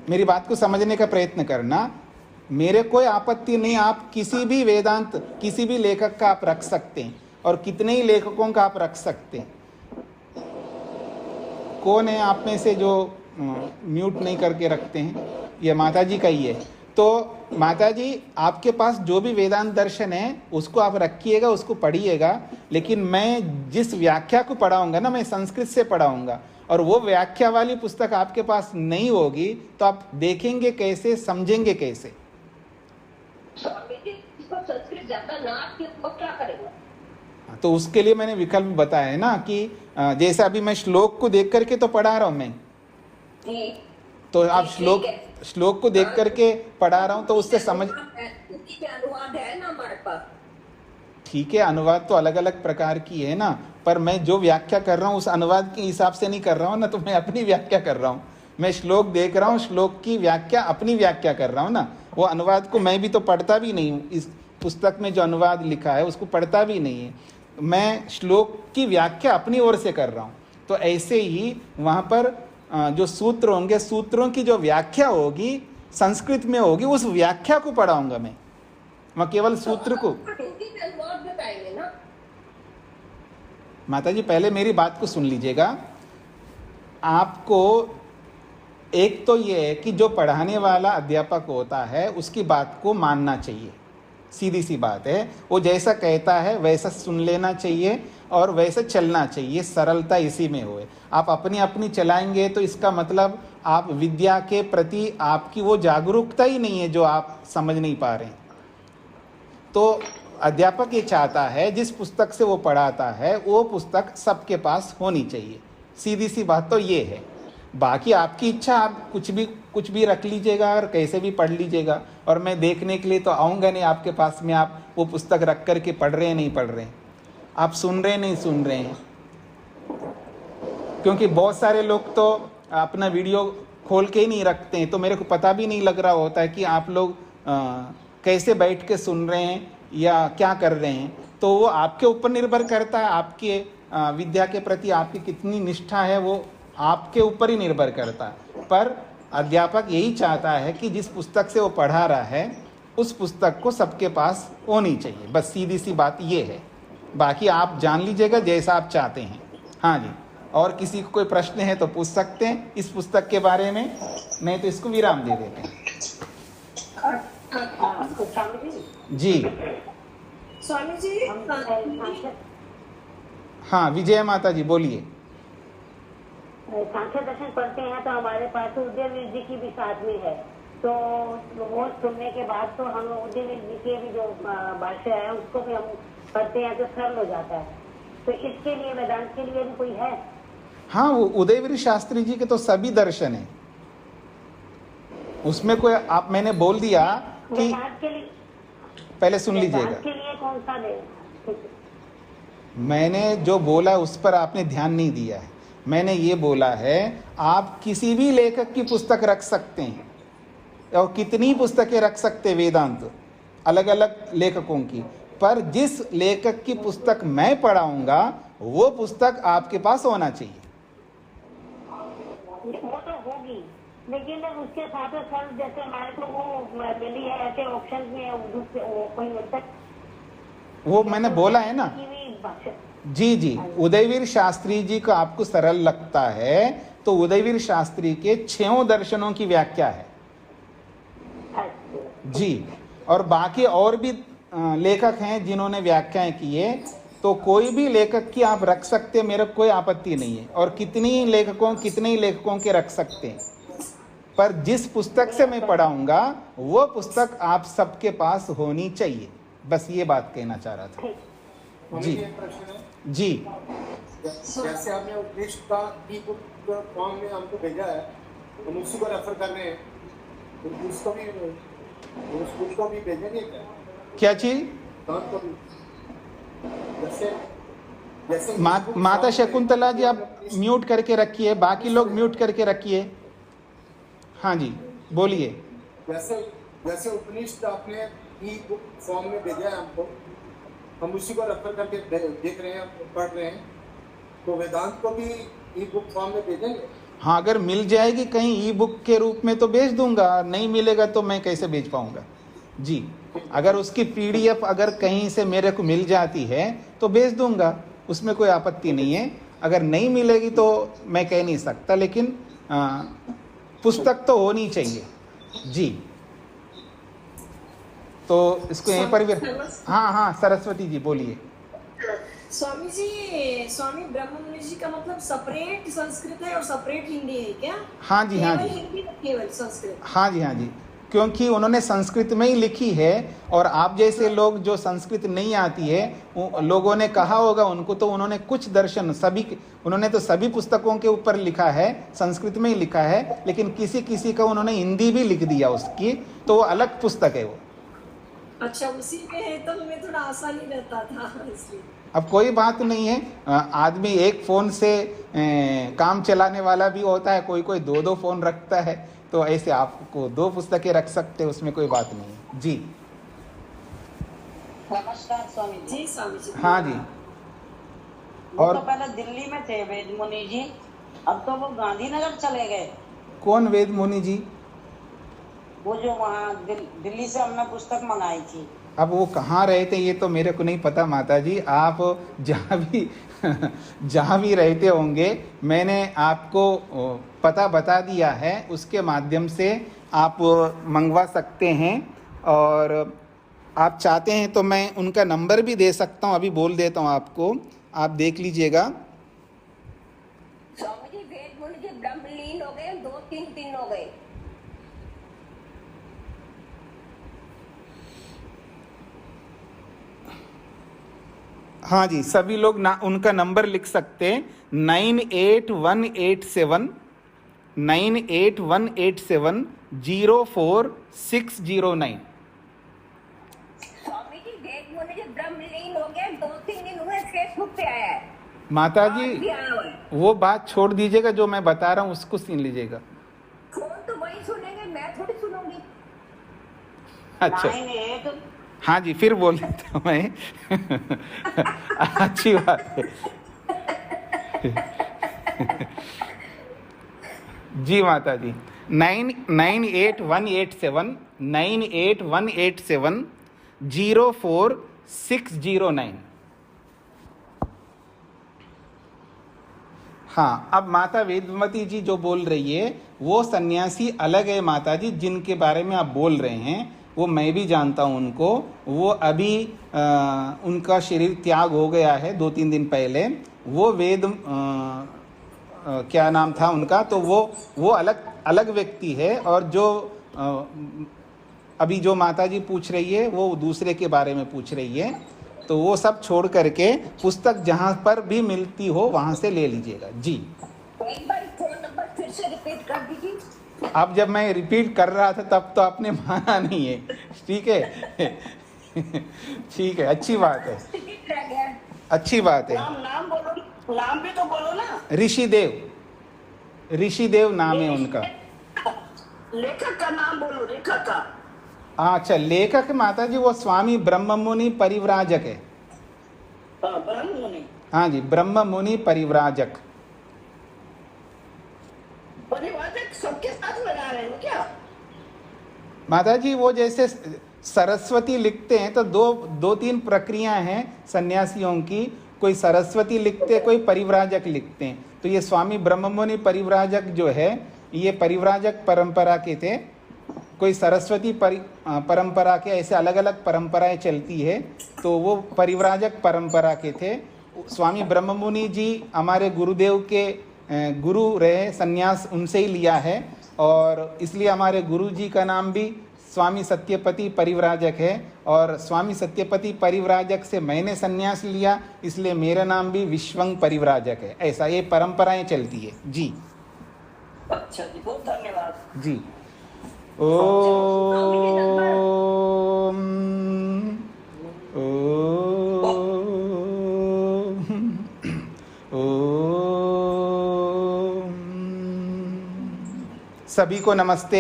मेरी बात को समझने का प्रयत्न करना। मेरे कोई आपत्ति नहीं, आप किसी भी वेदांत किसी भी लेखक का आप रख सकते हैं और कितने ही लेखकों का आप रख सकते हैं। कौन है आप में से जो म्यूट नहीं करके रखते हैं? ये माता जी का ही है। तो माता जी आपके पास जो भी वेदांत दर्शन है उसको आप रखिएगा, उसको पढ़िएगा, लेकिन मैं जिस व्याख्या को पढ़ाऊंगा ना, मैं संस्कृत से पढ़ाऊंगा और वो व्याख्या वाली पुस्तक आपके पास नहीं होगी तो आप देखेंगे कैसे, समझेंगे कैसे? स्वामी जी इसको संस्कृत ज्यादा ना आती तो क्या करेगा? तो उसके लिए मैंने विकल्प बताया है ना कि जैसे अभी मैं श्लोक को देख करके तो पढ़ा रहा हूं मैं, तो आप श्लोक को देख करके पढ़ा रहा हूं तो उससे समझ। अनुवाद है ना हमारे पास। ठीक है, अनुवाद तो अलग अलग प्रकार की है ना, पर मैं जो व्याख्या कर रहा हूँ उस अनुवाद के हिसाब से नहीं कर रहा हूँ ना, तो मैं अपनी व्याख्या कर रहा हूँ। मैं श्लोक देख रहा हूँ, श्लोक की व्याख्या अपनी व्याख्या कर रहा हूँ ना। वो अनुवाद को मैं भी तो पढ़ता भी नहीं हूँ, इस पुस्तक में जो अनुवाद लिखा है उसको पढ़ता भी नहीं है, मैं श्लोक की व्याख्या अपनी ओर से कर रहा हूँ। तो ऐसे ही वहाँ पर जो सूत्र होंगे, सूत्रों की जो व्याख्या होगी संस्कृत में होगी, उस व्याख्या को पढ़ाऊंगा मैं, वहाँ केवल सूत्र को। माता जी पहले मेरी बात को सुन लीजिएगा। आपको एक तो ये है कि जो पढ़ाने वाला अध्यापक होता है उसकी बात को मानना चाहिए, सीधी सी बात है। वो जैसा कहता है वैसा सुन लेना चाहिए और वैसे चलना चाहिए, सरलता इसी में होए। आप अपनी अपनी चलाएंगे तो इसका मतलब आप विद्या के प्रति आपकी वो जागरूकता ही नहीं है जो आप समझ नहीं पा रहे हैं। तो अध्यापक ये चाहता है जिस पुस्तक से वो पढ़ाता है वो पुस्तक सबके पास होनी चाहिए, सीधी सी बात तो ये है। बाकी आपकी इच्छा, आप कुछ भी रख लीजिएगा और कैसे भी पढ़ लीजिएगा, और मैं देखने के लिए तो आऊँगा नहीं आपके पास में आप वो पुस्तक रख कर के पढ़ रहे हैं नहीं पढ़ रहे हैं, आप सुन रहे नहीं सुन रहे हैं। क्योंकि बहुत सारे लोग तो अपना वीडियो खोल के ही नहीं रखते हैं, तो मेरे को पता भी नहीं लग रहा होता है कि आप लोग कैसे बैठ के सुन रहे हैं या क्या कर रहे हैं। तो वो आपके ऊपर निर्भर करता है, आपके विद्या के प्रति आपकी कितनी निष्ठा है वो आपके ऊपर ही निर्भर करता है। पर अध्यापक यही चाहता है कि जिस पुस्तक से वो पढ़ा रहा है उस पुस्तक को सबके पास होनी चाहिए, बस सीधी सी बात ये है। बाकी आप जान लीजिएगा जैसा आप चाहते हैं। हाँ जी, और किसी को कोई प्रश्न है तो पूछ सकते हैं इस पुस्तक के बारे में, नहीं तो इसको विराम दे देते हैं। स्वामी जी स्वामी जी हाँ, विजय माता जी बोलिए। सांख्य दर्शन पढ़ते हैं तो हमारे पास उदयवीर जी की भी साथ में है, तो वो सुनने के बाद तो हम उदयवीर जी के भी जो भाषा है उसको भी हम पढ़ते हैं तो सरल हो जाता है। तो इसके लिए वेदांत के लिए भी कोई है? हाँ, वो उदयवीर शास्त्री जी के तो सभी दर्शन है, उसमें कोई आप मैंने बोल दिया कि के लिए पहले सुन लीजिएगा। के लिए कौन सा दे? मैंने जो बोला उस पर आपने ध्यान नहीं दिया है। मैंने ये बोला है आप किसी भी लेखक की पुस्तक रख सकते हैं और कितनी पुस्तकें रख सकते हैं वेदांत अलग अलग लेखकों की, पर जिस लेखक की पुस्तक मैं पढ़ाऊंगा वो पुस्तक आपके पास होना चाहिए। वो तो होगी, लेकिन उसके साथ साथ जैसे हमारे को वो मिली है ऐसे ऑप्शन में कोई होता है वो मैंने बोला है ना। जी जी, उदयवीर शास्त्री जी को आपको सरल लगता है तो उदयवीर शास्त्री के 6 दर्शनों की व्याख्या है जी, और बाकी और भी लेखक हैं जिन्होंने व्याख्याएं की है, तो कोई भी लेखक की आप रख सकते हैं, मेरे कोई आपत्ति नहीं है। और कितने ही लेखकों के रख सकते हैं, पर जिस पुस्तक से मैं पढ़ाऊंगा वो पुस्तक आप सबके पास होनी चाहिए, बस ये बात कहना चाह रहा था। जी एक प्रश्न है जी। जैसे आपने उपदेश का ई बुक फॉर्म में हमको भेजा है, हम उसी को रेफर कर रहे हैं, तो उसको भी उस बुक को भी भेजेंगे क्या चीज? को भी जैसे जैसे माता शकुंतला जी आप म्यूट करके रखिए, बाकी लोग म्यूट करके रखिए। हाँ जी बोलिए। जैसे जैसे उपनिषद आपने ई बुक फॉर्म में भेजा है हमको, हम उसी को रेफर करके देख रहे हैं, पढ़ रहे हैं, तो वेदांत को भी ई बुक फॉर्म में भेजेंगे? हाँ, अगर मिल जाएगी कहीं ई बुक के रूप में तो भेज दूंगा, नहीं मिलेगा तो मैं कैसे भेज पाऊंगा जी। अगर उसकी पीडीएफ अगर कहीं से मेरे को मिल जाती है तो भेज दूंगा, उसमें कोई आपत्ति नहीं है। अगर नहीं मिलेगी तो मैं कह नहीं सकता, लेकिन पुस्तक तो होनी चाहिए जी। तो इसको यहीं पर भी। हाँ हाँ सरस्वती जी बोलिए। स्वामी जी, स्वामी ब्रह्ममुनि जी का मतलब सेपरेट संस्कृत है और सेपरेट हिंदी है क्या? हाँ जी हाँ जी, हिंदी केवल संस्कृत? हाँ जी हाँ जी, क्योंकि उन्होंने संस्कृत में ही लिखी है, और आप जैसे लोग जो संस्कृत नहीं आती है लोगों ने कहा होगा उनको, तो उन्होंने कुछ दर्शन उन्होंने तो सभी पुस्तकों के ऊपर लिखा है, संस्कृत में ही लिखा है, लेकिन किसी किसी का उन्होंने हिंदी भी लिख दिया उसकी, तो वो अलग पुस्तक है वो। अच्छा, उसी में है तो हमें थोड़ा आसानी रहता था इसलिए। अब कोई बात नहीं है, आदमी एक फ़ोन से काम चलाने वाला भी होता है, कोई कोई दो दो फ़ोन रखता है, तो ऐसे आपको दो पुस्तकें रख सकते हैं, उसमें कोई बात नहीं है जी। नमस्कार स्वामी जी। स्वामी जी हाँ जी। और तो पहले दिल्ली में थे वेद मुनि जी, अब तो वो गांधीनगर चले गए। कौन वेद मुनि जी? वो जो वहाँ दिल्ली से हमने पुस्तक मंगाई थी। अब वो कहाँ रहे थे ये तो मेरे को नहीं पता माता जी, आप जहाँ भी रहते होंगे मैंने आपको पता बता दिया है, उसके माध्यम से आप मंगवा सकते हैं, और आप चाहते हैं तो मैं उनका नंबर भी दे सकता हूँ, अभी बोल देता हूँ आपको, आप देख लीजिएगा। स्वामी जी वेद मुनि जी ब्रह्मलीन हो गए, 2-3 दिन हो गए। हाँ जी, सभी लोग ना उनका नंबर लिख सकते हैं, 9818704609। स्वामी जी वेद मुनि जी ब्रह्मलीन हो गए, 2-3 दिन हुए, फेसबुक पे आया है। माता जी आज भी आया हुआ है। वो बात छोड़ दीजिएगा, जो मैं बता रहा हूँ उसको सुन लीजिएगा। फोन तो वही सुनेंगे, मैं थोड़ी सुनूंगी। अच्छा हाँ जी, फिर बोल देता हूँ मैं। अच्छी बात है जी माता जी। 9818704609। हाँ, अब माता वेदमती जी जो बोल रही है वो सन्यासी अलग है माता जी, जिनके बारे में आप बोल रहे हैं वो मैं भी जानता हूँ उनको। वो अभी उनका शरीर त्याग हो गया है 2-3 दिन पहले। वो वेद क्या नाम था उनका, तो वो अलग व्यक्ति है, और जो अभी जो माता जी पूछ रही है वो दूसरे के बारे में पूछ रही है। तो वो सब छोड़ करके पुस्तक जहाँ पर भी मिलती हो वहाँ से ले लीजिएगा जी। एक बार फोन नंबर फिर से रिपीट कर दीजिए। अब जब मैं रिपीट कर रहा था तब तो आपने माना नहीं है, ठीक है। ठीक है, अच्छी बात है, अच्छी बात है। नाम बोलो, नाम भी तो बोलो ना। ऋषिदेव नाम है उनका। लेखक का नाम बोलो, लेखक का। अच्छा, लेखक माता जी वो स्वामी ब्रह्ममुनि परिव्राजक है। ब्रह्ममुनि। हाँ जी, ब्रह्ममुनि परिव्राजक। परिव्राजक सबके साथ लगा रहे हो क्या? माता जी वो जैसे सरस्वती लिखते हैं तो दो तीन प्रक्रिया हैं सन्यासियों की, कोई सरस्वती लिखते, कोई परिव्राजक लिखते हैं। तो ये स्वामी ब्रह्ममुनि परिव्राजक जो है ये परिव्राजक परंपरा के थे, कोई सरस्वती परंपरा के, ऐसे अलग अलग परंपराएं चलती है, तो वो परिव्राजक परंपरा के थे। स्वामी ब्रह्ममुनि जी हमारे गुरुदेव के गुरु रहे, सन्यास उनसे ही लिया है, और इसलिए हमारे गुरु जी का नाम भी स्वामी सत्यपति परिव्राजक है, और स्वामी सत्यपति परिव्राजक से मैंने संन्यास लिया, इसलिए मेरा नाम भी विश्वंग परिव्राजक है। ऐसा ये परंपराएं चलती है जी। अच्छा जी, बहुत धन्यवाद जी। ओम सभी को नमस्ते।